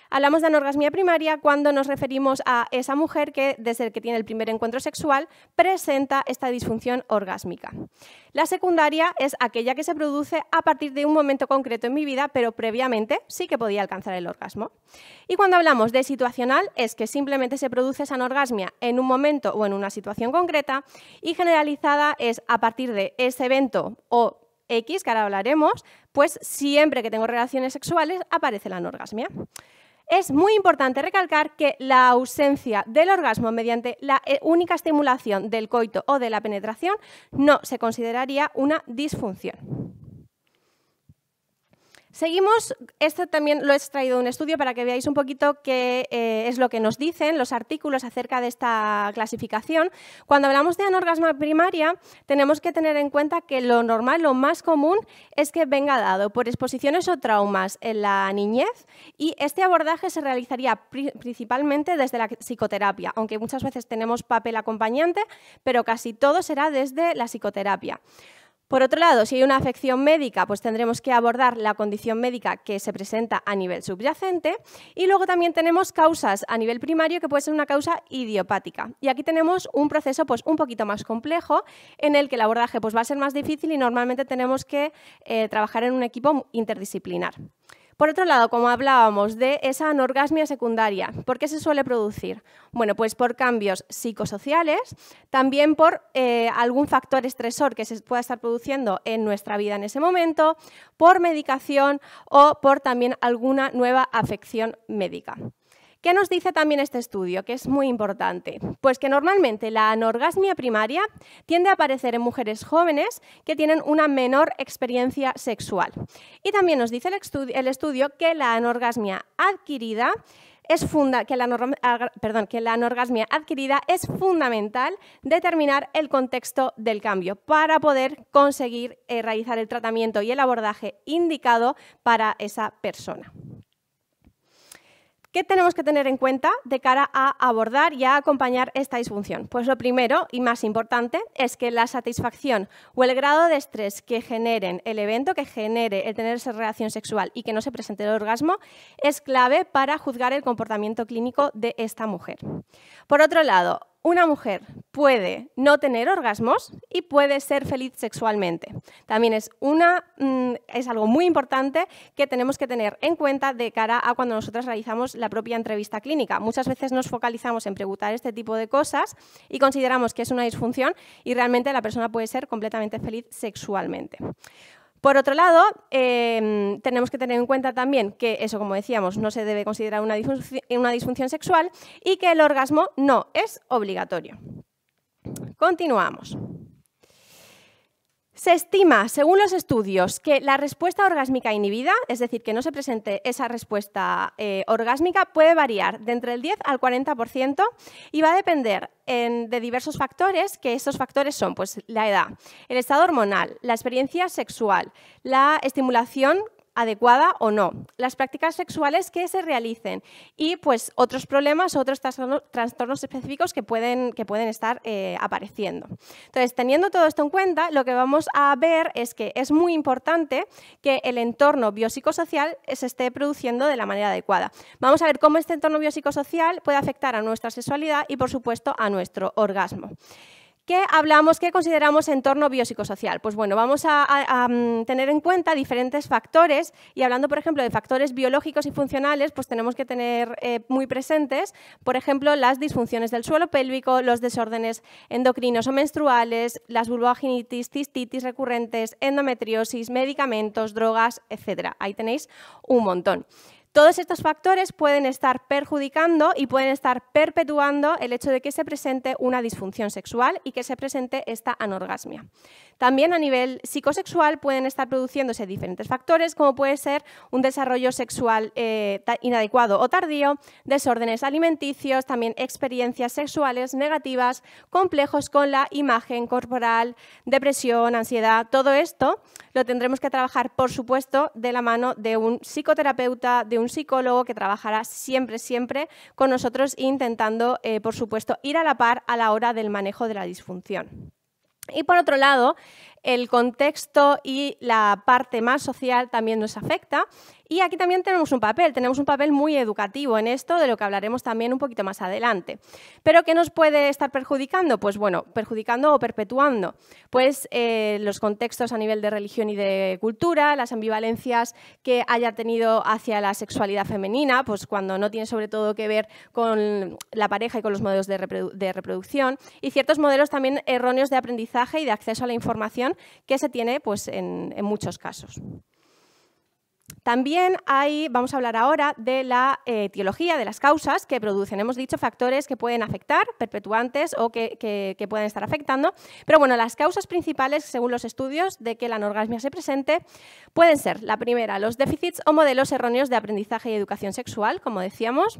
Hablamos de anorgasmia primaria cuando nos referimos a esa mujer que, desde que tiene el primer encuentro sexual, presenta esta disfunción orgásmica. La secundaria es aquella que se produce a partir de un momento concreto en mi vida, pero previamente sí que podía alcanzar el orgasmo. Y cuando hablamos de situacional, es que simplemente se produce esa anorgasmia en un momento o en una situación concreta, y generalizada es a partir de ese evento o X, que ahora hablaremos, pues siempre que tengo relaciones sexuales aparece la anorgasmia. Es muy importante recalcar que la ausencia del orgasmo mediante la única estimulación del coito o de la penetración no se consideraría una disfunción. Seguimos, esto también lo he extraído de un estudio para que veáis un poquito qué es lo que nos dicen los artículos acerca de esta clasificación. Cuando hablamos de anorgasmia primaria, tenemos que tener en cuenta que lo normal, lo más común, es que venga dado por exposiciones o traumas en la niñez, y este abordaje se realizaría principalmente desde la psicoterapia, aunque muchas veces tenemos papel acompañante, pero casi todo será desde la psicoterapia. Por otro lado, si hay una afección médica, pues tendremos que abordar la condición médica que se presenta a nivel subyacente, y luego también tenemos causas a nivel primario que puede ser una causa idiopática. Y aquí tenemos un proceso pues, un poquito más complejo en el que el abordaje pues, va a ser más difícil y normalmente tenemos que trabajar en un equipo interdisciplinar. Por otro lado, como hablábamos de esa anorgasmia secundaria, ¿por qué se suele producir? Bueno, pues por cambios psicosociales, también por algún factor estresor que se pueda estar produciendo en nuestra vida en ese momento, por medicación o por también alguna nueva afección médica. ¿Qué nos dice también este estudio, que es muy importante? Pues que normalmente la anorgasmia primaria tiende a aparecer en mujeres jóvenes que tienen una menor experiencia sexual. Y también nos dice el estudio que la anorgasmia adquirida que la anorgasmia adquirida es fundamental determinar el contexto del cambio para poder conseguir realizar el tratamiento y el abordaje indicado para esa persona. ¿Qué tenemos que tener en cuenta de cara a abordar y a acompañar esta disfunción? Pues lo primero y más importante es que la satisfacción o el grado de estrés que generen el evento, que genere el tener esa relación sexual y que no se presente el orgasmo, es clave para juzgar el comportamiento clínico de esta mujer. Por otro lado, una mujer puede no tener orgasmos y puede ser feliz sexualmente. También es algo muy importante que tenemos que tener en cuenta de cara a cuando nosotros realizamos la propia entrevista clínica. Muchas veces nos focalizamos en preguntar este tipo de cosas y consideramos que es una disfunción y realmente la persona puede ser completamente feliz sexualmente. Por otro lado, tenemos que tener en cuenta también que eso, como decíamos, no se debe considerar una disfunción sexual y que el orgasmo no es obligatorio. Continuamos. Se estima, según los estudios, que la respuesta orgásmica inhibida, es decir, que no se presente esa respuesta orgásmica, puede variar de entre el 10 al 40% y va a depender de diversos factores, que estos factores son pues, la edad, el estado hormonal, la experiencia sexual, la estimulación adecuada o no, las prácticas sexuales que se realicen y pues otros problemas, otros trastornos específicos que pueden estar apareciendo. Entonces, teniendo todo esto en cuenta, lo que vamos a ver es que es muy importante que el entorno biopsicosocial se esté produciendo de la manera adecuada. Vamos a ver cómo este entorno biopsicosocial puede afectar a nuestra sexualidad y, por supuesto, a nuestro orgasmo. ¿Qué hablamos, qué consideramos entorno biopsicosocial? Pues bueno, vamos a tener en cuenta diferentes factores y hablando, por ejemplo, de factores biológicos y funcionales, pues tenemos que tener muy presentes, por ejemplo, las disfunciones del suelo pélvico, los desórdenes endocrinos o menstruales, las vulvovaginitis, cistitis recurrentes, endometriosis, medicamentos, drogas, etc. Ahí tenéis un montón. Todos estos factores pueden estar perjudicando y pueden estar perpetuando el hecho de que se presente una disfunción sexual y que se presente esta anorgasmia. También a nivel psicosexual pueden estar produciéndose diferentes factores, como puede ser un desarrollo sexual inadecuado o tardío, desórdenes alimenticios, también experiencias sexuales negativas, complejos con la imagen corporal, depresión, ansiedad. Todo esto lo tendremos que trabajar, por supuesto, de la mano de un psicoterapeuta, de un psicólogo que trabajará siempre con nosotros intentando, por supuesto, ir a la par a la hora del manejo de la disfunción. Y por otro lado, el contexto y la parte más social también nos afecta. Y aquí también tenemos un papel muy educativo en esto, de lo que hablaremos también un poquito más adelante. ¿Pero qué nos puede estar perjudicando? Pues bueno, perjudicando o perpetuando. Pues los contextos a nivel de religión y de cultura, las ambivalencias que haya tenido hacia la sexualidad femenina, pues cuando no tiene sobre todo que ver con la pareja y con los modelos de reproducción, y ciertos modelos también erróneos de aprendizaje y de acceso a la información que se tiene pues, en muchos casos. También vamos a hablar ahora de la etiología, de las causas que producen. Hemos dicho factores que pueden afectar, perpetuantes o que pueden estar afectando. Pero bueno, las causas principales, según los estudios, de que la anorgasmia se presente, pueden ser, la primera, los déficits o modelos erróneos de aprendizaje y educación sexual, como decíamos,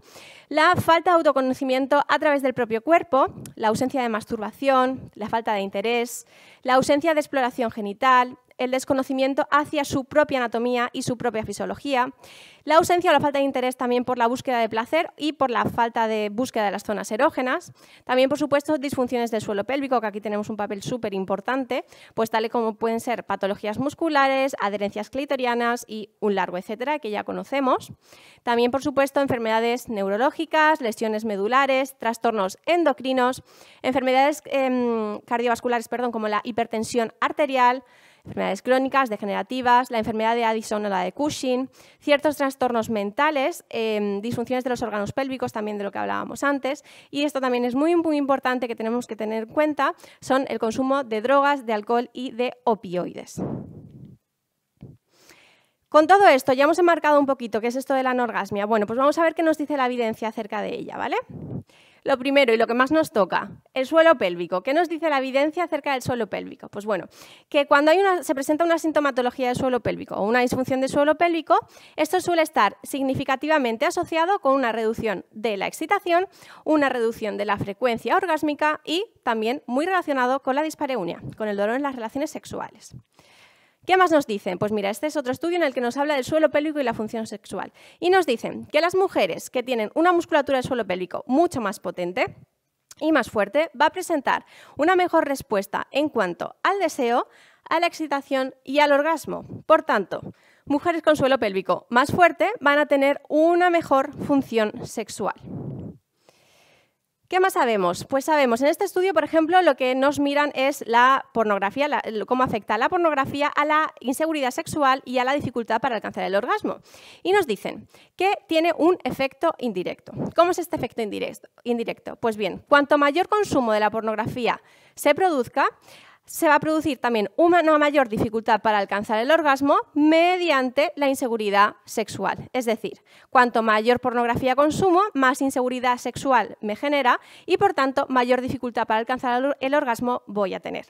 la falta de autoconocimiento a través del propio cuerpo, la ausencia de masturbación, la falta de interés, la ausencia de exploración genital, el desconocimiento hacia su propia anatomía y su propia fisiología, la ausencia o la falta de interés también por la búsqueda de placer y por la falta de búsqueda de las zonas erógenas, también, por supuesto, disfunciones del suelo pélvico, que aquí tenemos un papel súper importante, pues tales como pueden ser patologías musculares, adherencias clitorianas y un largo etcétera, que ya conocemos. También, por supuesto, enfermedades neurológicas, lesiones medulares, trastornos endocrinos, enfermedades cardiovasculares, como la hipertensión arterial, enfermedades crónicas, degenerativas, la enfermedad de Addison o la de Cushing, ciertos trastornos mentales, disfunciones de los órganos pélvicos, también de lo que hablábamos antes, y esto también es muy importante que tenemos que tener en cuenta, son el consumo de drogas, de alcohol y de opioides. Con todo esto ya hemos enmarcado un poquito qué es esto de la anorgasmia. Bueno, pues vamos a ver qué nos dice la evidencia acerca de ella, ¿vale? Lo primero y lo que más nos toca, el suelo pélvico. ¿Qué nos dice la evidencia acerca del suelo pélvico? Pues bueno, que cuando se presenta una sintomatología del suelo pélvico o una disfunción del suelo pélvico, esto suele estar significativamente asociado con una reducción de la excitación, una reducción de la frecuencia orgásmica y también muy relacionado con la dispareunia, con el dolor en las relaciones sexuales. ¿Qué más nos dicen? Pues mira, este es otro estudio en el que nos habla del suelo pélvico y la función sexual. Y nos dicen que las mujeres que tienen una musculatura del suelo pélvico mucho más potente y más fuerte va a presentar una mejor respuesta en cuanto al deseo, a la excitación y al orgasmo. Por tanto, mujeres con suelo pélvico más fuerte van a tener una mejor función sexual. ¿Qué más sabemos? Pues sabemos, en este estudio, por ejemplo, lo que nos miran es la pornografía, cómo afecta la pornografía a la inseguridad sexual y a la dificultad para alcanzar el orgasmo. Y nos dicen que tiene un efecto indirecto. ¿Cómo es este efecto indirecto? Pues bien, cuanto mayor consumo de la pornografía se produzca, se va a producir también una mayor dificultad para alcanzar el orgasmo mediante la inseguridad sexual. Es decir, cuanto mayor pornografía consumo, más inseguridad sexual me genera y, por tanto, mayor dificultad para alcanzar el orgasmo voy a tener.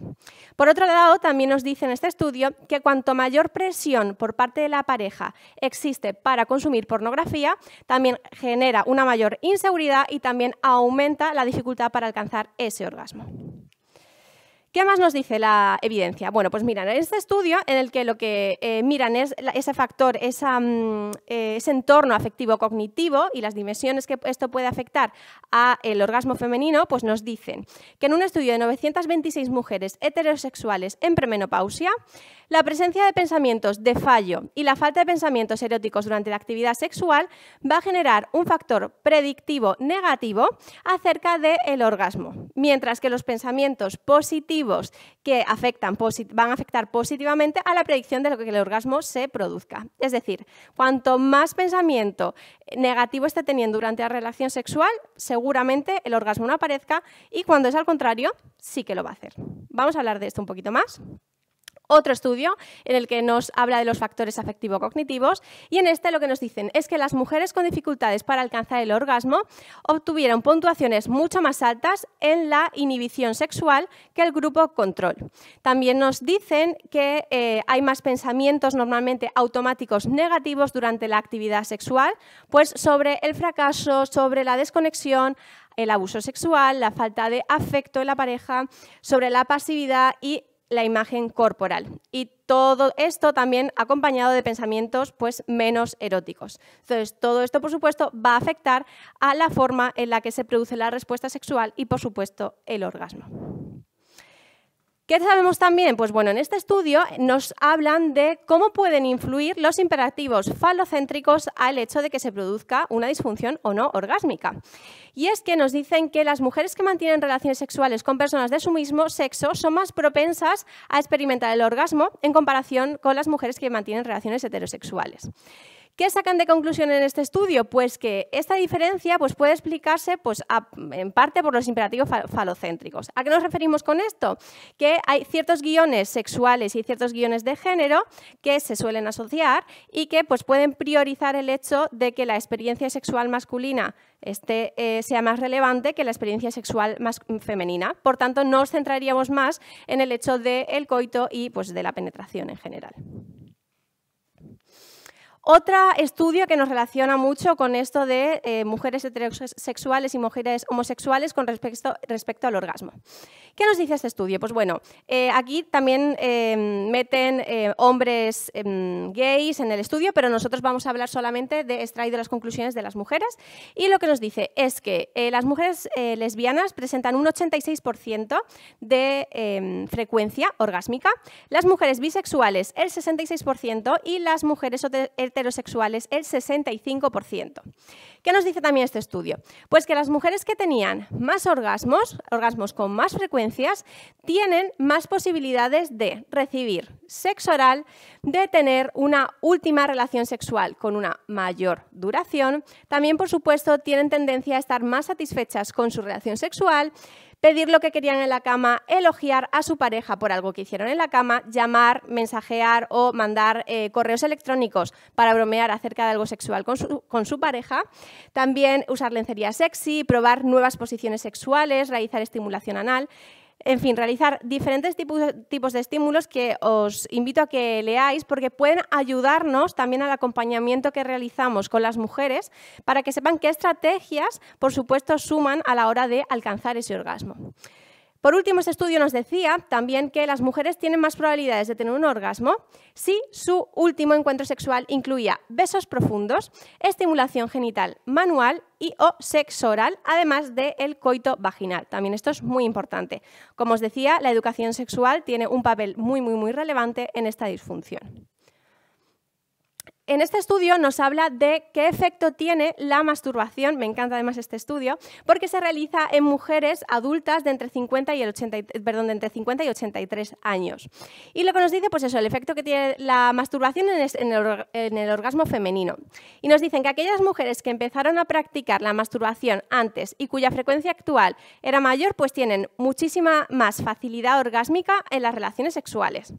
Por otro lado, también nos dice en este estudio que cuanto mayor presión por parte de la pareja existe para consumir pornografía, también genera una mayor inseguridad y también aumenta la dificultad para alcanzar ese orgasmo. ¿Qué más nos dice la evidencia? Bueno, pues miran, en este estudio en el que lo que miran es ese factor, ese entorno afectivo-cognitivo y las dimensiones que esto puede afectar al orgasmo femenino, pues nos dicen que en un estudio de 926 mujeres heterosexuales en premenopausia, la presencia de pensamientos de fallo y la falta de pensamientos eróticos durante la actividad sexual va a generar un factor predictivo negativo acerca del orgasmo, mientras que los pensamientos positivos que van a afectar positivamente a la predicción de lo que el orgasmo se produzca. Es decir, cuanto más pensamiento negativo esté teniendo durante la relación sexual, seguramente el orgasmo no aparezca, y cuando es al contrario, sí que lo va a hacer. Vamos a hablar de esto un poquito más. Otro estudio en el que nos habla de los factores afectivo-cognitivos, y en este lo que nos dicen es que las mujeres con dificultades para alcanzar el orgasmo obtuvieron puntuaciones mucho más altas en la inhibición sexual que el grupo control. También nos dicen que hay más pensamientos normalmente automáticos negativos durante la actividad sexual, pues sobre el fracaso, sobre la desconexión, el abuso sexual, la falta de afecto en la pareja, sobre la pasividad y la imagen corporal, y todo esto también acompañado de pensamientos pues menos eróticos. Entonces, todo esto, por supuesto, va a afectar a la forma en la que se produce la respuesta sexual y, por supuesto, el orgasmo. ¿Qué sabemos también? Pues bueno, en este estudio nos hablan de cómo pueden influir los imperativos falocéntricos al hecho de que se produzca una disfunción o no orgásmica. Y es que nos dicen que las mujeres que mantienen relaciones sexuales con personas de su mismo sexo son más propensas a experimentar el orgasmo en comparación con las mujeres que mantienen relaciones heterosexuales. ¿Qué sacan de conclusión en este estudio? Pues que esta diferencia pues, puede explicarse pues, en parte por los imperativos falocéntricos. ¿A qué nos referimos con esto? Que hay ciertos guiones sexuales y ciertos guiones de género que se suelen asociar y que pues, pueden priorizar el hecho de que la experiencia sexual masculina sea más relevante que la experiencia sexual más femenina. Por tanto, nos centraríamos más en el hecho del coito y pues, de la penetración en general. Otro estudio que nos relaciona mucho con esto de mujeres heterosexuales y mujeres homosexuales con respecto al orgasmo. ¿Qué nos dice este estudio? Pues bueno, aquí también meten hombres gays en el estudio, pero nosotros vamos a hablar solamente de extraído las conclusiones de las mujeres, y lo que nos dice es que las mujeres lesbianas presentan un 86% de frecuencia orgásmica, las mujeres bisexuales el 66% y las mujeres heterosexuales el 65%. ¿Qué nos dice también este estudio? Pues que las mujeres que tenían más orgasmos con más frecuencias, tienen más posibilidades de recibir sexo oral, de tener una última relación sexual con una mayor duración. También, por supuesto, tienen tendencia a estar más satisfechas con su relación sexual, pedir lo que querían en la cama, elogiar a su pareja por algo que hicieron en la cama, llamar, mensajear o mandar correos electrónicos para bromear acerca de algo sexual con su pareja. También usar lencería sexy, probar nuevas posiciones sexuales, realizar estimulación anal. En fin, realizar diferentes tipos de estímulos que os invito a que leáis porque pueden ayudarnos también al acompañamiento que realizamos con las mujeres para que sepan qué estrategias, por supuesto, suman a la hora de alcanzar ese orgasmo. Por último, este estudio nos decía también que las mujeres tienen más probabilidades de tener un orgasmo si su último encuentro sexual incluía besos profundos, estimulación genital manual y o sexo oral, además del coito vaginal. También esto es muy importante. Como os decía, la educación sexual tiene un papel muy relevante en esta disfunción. En este estudio nos habla de qué efecto tiene la masturbación, me encanta además este estudio, porque se realiza en mujeres adultas de entre 50 y 83 años. Y lo que nos dice, pues eso, el efecto que tiene la masturbación en el orgasmo femenino. Y nos dicen que aquellas mujeres que empezaron a practicar la masturbación antes y cuya frecuencia actual era mayor, pues tienen muchísima más facilidad orgásmica en las relaciones sexuales.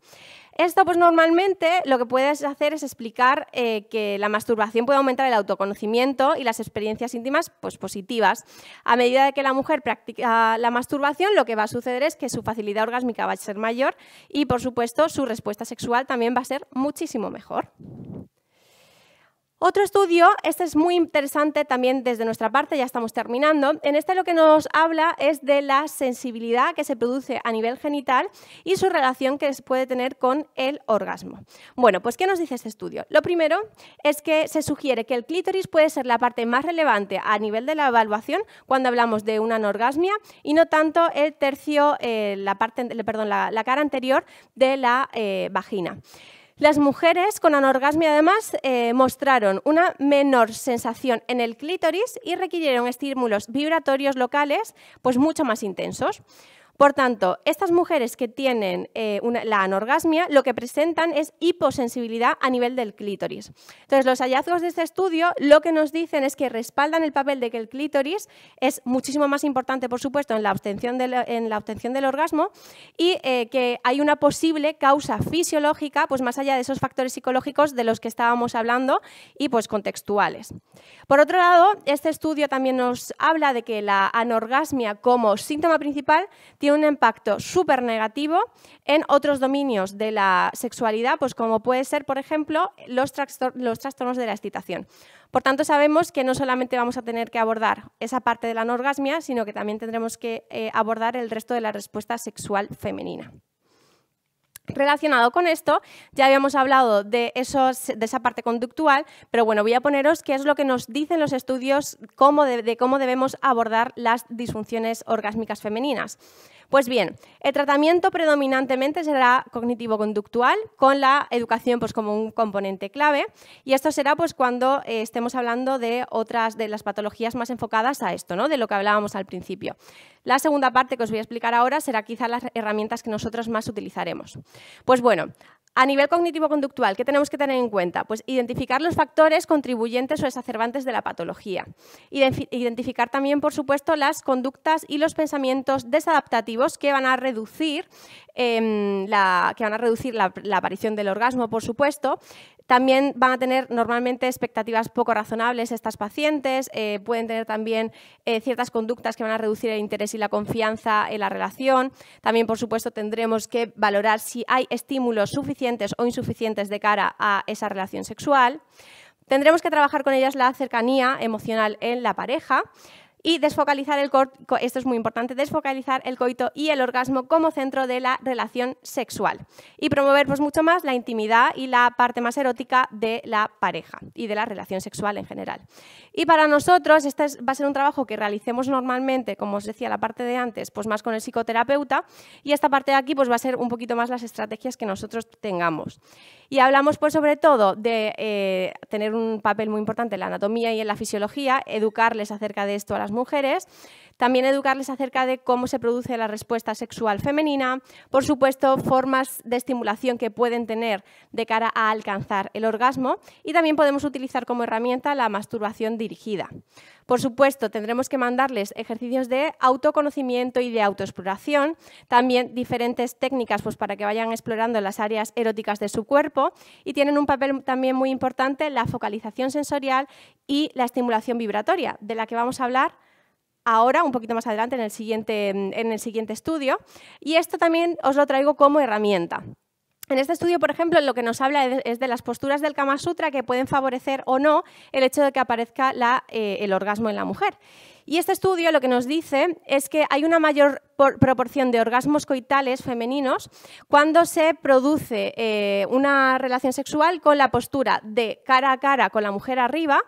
Esto, pues normalmente lo que puedes hacer es explicar que la masturbación puede aumentar el autoconocimiento y las experiencias íntimas pues, positivas. A medida de que la mujer practica la masturbación, lo que va a suceder es que su facilidad orgásmica va a ser mayor y, por supuesto, su respuesta sexual también va a ser muchísimo mejor. Otro estudio, este es muy interesante también desde nuestra parte, ya estamos terminando. En este lo que nos habla es de la sensibilidad que se produce a nivel genital y su relación que se puede tener con el orgasmo. Bueno, pues ¿qué nos dice este estudio? Lo primero es que se sugiere que el clítoris puede ser la parte más relevante a nivel de la evaluación cuando hablamos de una anorgasmia y no tanto el tercio, la cara anterior de la vagina. Las mujeres con anorgasmia, además, mostraron una menor sensación en el clítoris y requirieron estímulos vibratorios locales pues mucho más intensos. Por tanto, estas mujeres que tienen la anorgasmia lo que presentan es hiposensibilidad a nivel del clítoris. Entonces, los hallazgos de este estudio lo que nos dicen es que respaldan el papel de que el clítoris es muchísimo más importante, por supuesto, en la obtención del orgasmo y que hay una posible causa fisiológica, pues más allá de esos factores psicológicos de los que estábamos hablando y pues contextuales. Por otro lado, este estudio también nos habla de que la anorgasmia como síntoma principal tiene un impacto súper negativo en otros dominios de la sexualidad, pues como puede ser, por ejemplo, los trastornos de la excitación. Por tanto, sabemos que no solamente vamos a tener que abordar esa parte de la anorgasmia, sino que también tendremos que abordar el resto de la respuesta sexual femenina. Relacionado con esto, ya habíamos hablado de esa parte conductual, pero bueno, voy a poneros qué es lo que nos dicen los estudios de cómo debemos abordar las disfunciones orgásmicas femeninas. Pues bien, el tratamiento predominantemente será cognitivo-conductual, con la educación pues, como un componente clave, y esto será pues, cuando estemos hablando de otras de las patologías más enfocadas a esto, ¿no? De lo que hablábamos al principio. La segunda parte que os voy a explicar ahora será quizá las herramientas que nosotros más utilizaremos. Pues bueno, a nivel cognitivo-conductual, ¿qué tenemos que tener en cuenta? Pues identificar los factores contribuyentes o exacerbantes de la patología. Identificar también, por supuesto, las conductas y los pensamientos desadaptativos que van a reducir la aparición del orgasmo, por supuesto. También van a tener normalmente expectativas poco razonables estas pacientes, pueden tener también ciertas conductas que van a reducir el interés y la confianza en la relación. También, por supuesto, tendremos que valorar si hay estímulos suficientes o insuficientes de cara a esa relación sexual. Tendremos que trabajar con ellas la cercanía emocional en la pareja. Y desfocalizar esto es muy importante, desfocalizar el coito y el orgasmo como centro de la relación sexual. Y promover pues, mucho más la intimidad y la parte más erótica de la pareja y de la relación sexual en general. Y para nosotros, este va a ser un trabajo que realicemos normalmente, como os decía, la parte de antes, pues más con el psicoterapeuta, y esta parte de aquí pues, va a ser un poquito más las estrategias que nosotros tengamos. Y hablamos pues, sobre todo de tener un papel muy importante en la anatomía y en la fisiología, educarles acerca de esto a las mujeres, también educarles acerca de cómo se produce la respuesta sexual femenina, por supuesto, formas de estimulación que pueden tener de cara a alcanzar el orgasmo y también podemos utilizar como herramienta la masturbación dirigida. Por supuesto, tendremos que mandarles ejercicios de autoconocimiento y de autoexploración, también diferentes técnicas pues, para que vayan explorando las áreas eróticas de su cuerpo y tienen un papel también muy importante la focalización sensorial y la estimulación vibratoria, de la que vamos a hablar ahora, un poquito más adelante en el siguiente estudio, y esto también os lo traigo como herramienta. En este estudio, por ejemplo, lo que nos habla es de las posturas del Kama Sutra que pueden favorecer o no el hecho de que aparezca el orgasmo en la mujer. Y este estudio lo que nos dice es que hay una mayor proporción de orgasmos coitales femeninos cuando se produce una relación sexual con la postura de cara a cara con la mujer arriba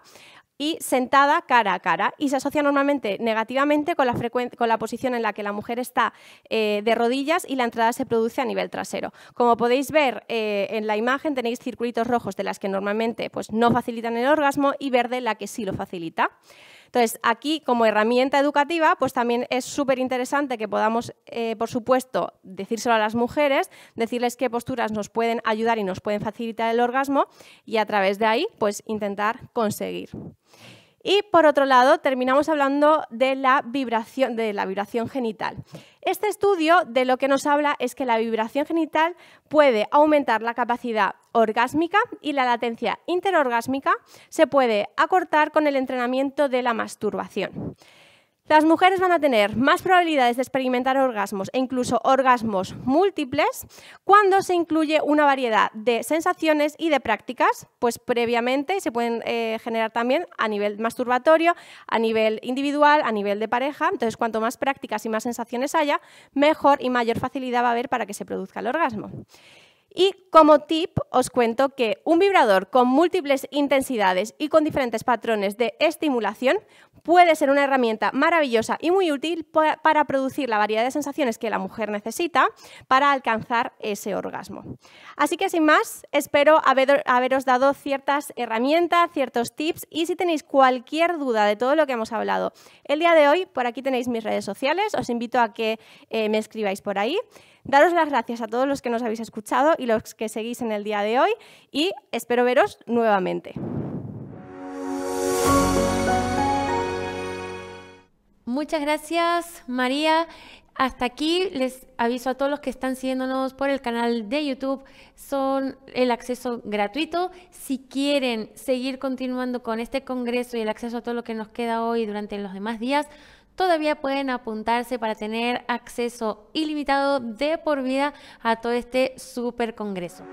y sentada cara a cara, y se asocia normalmente negativamente con la posición en la que la mujer está de rodillas y la entrada se produce a nivel trasero. Como podéis ver en la imagen tenéis circulitos rojos de las que normalmente pues, no facilitan el orgasmo y verde la que sí lo facilita. Entonces, aquí como herramienta educativa, pues también es súper interesante que podamos, por supuesto, decírselo a las mujeres, decirles qué posturas nos pueden ayudar y nos pueden facilitar el orgasmo y a través de ahí, pues intentar conseguir. Y por otro lado, terminamos hablando de la vibración genital. Este estudio de lo que nos habla es que la vibración genital puede aumentar la capacidad orgásmica y la latencia interorgásmica se puede acortar con el entrenamiento de la masturbación. Las mujeres van a tener más probabilidades de experimentar orgasmos e incluso orgasmos múltiples cuando se incluye una variedad de sensaciones y de prácticas, pues previamente se pueden generar también a nivel masturbatorio, a nivel individual, a nivel de pareja. Entonces, cuanto más prácticas y más sensaciones haya, mejor y mayor facilidad va a haber para que se produzca el orgasmo. Y como tip os cuento que un vibrador con múltiples intensidades y con diferentes patrones de estimulación puede ser una herramienta maravillosa y muy útil para producir la variedad de sensaciones que la mujer necesita para alcanzar ese orgasmo. Así que sin más, espero haberos dado ciertas herramientas, ciertos tips, y si tenéis cualquier duda de todo lo que hemos hablado el día de hoy, por aquí tenéis mis redes sociales, os invito a que me escribáis por ahí. Daros las gracias a todos los que nos habéis escuchado y los que seguís en el día de hoy, y espero veros nuevamente. Muchas gracias, María. Hasta aquí les aviso a todos los que están siguiéndonos por el canal de YouTube, son el acceso gratuito. Si quieren seguir continuando con este congreso y el acceso a todo lo que nos queda hoy durante los demás días, todavía pueden apuntarse para tener acceso ilimitado de por vida a todo este super congreso.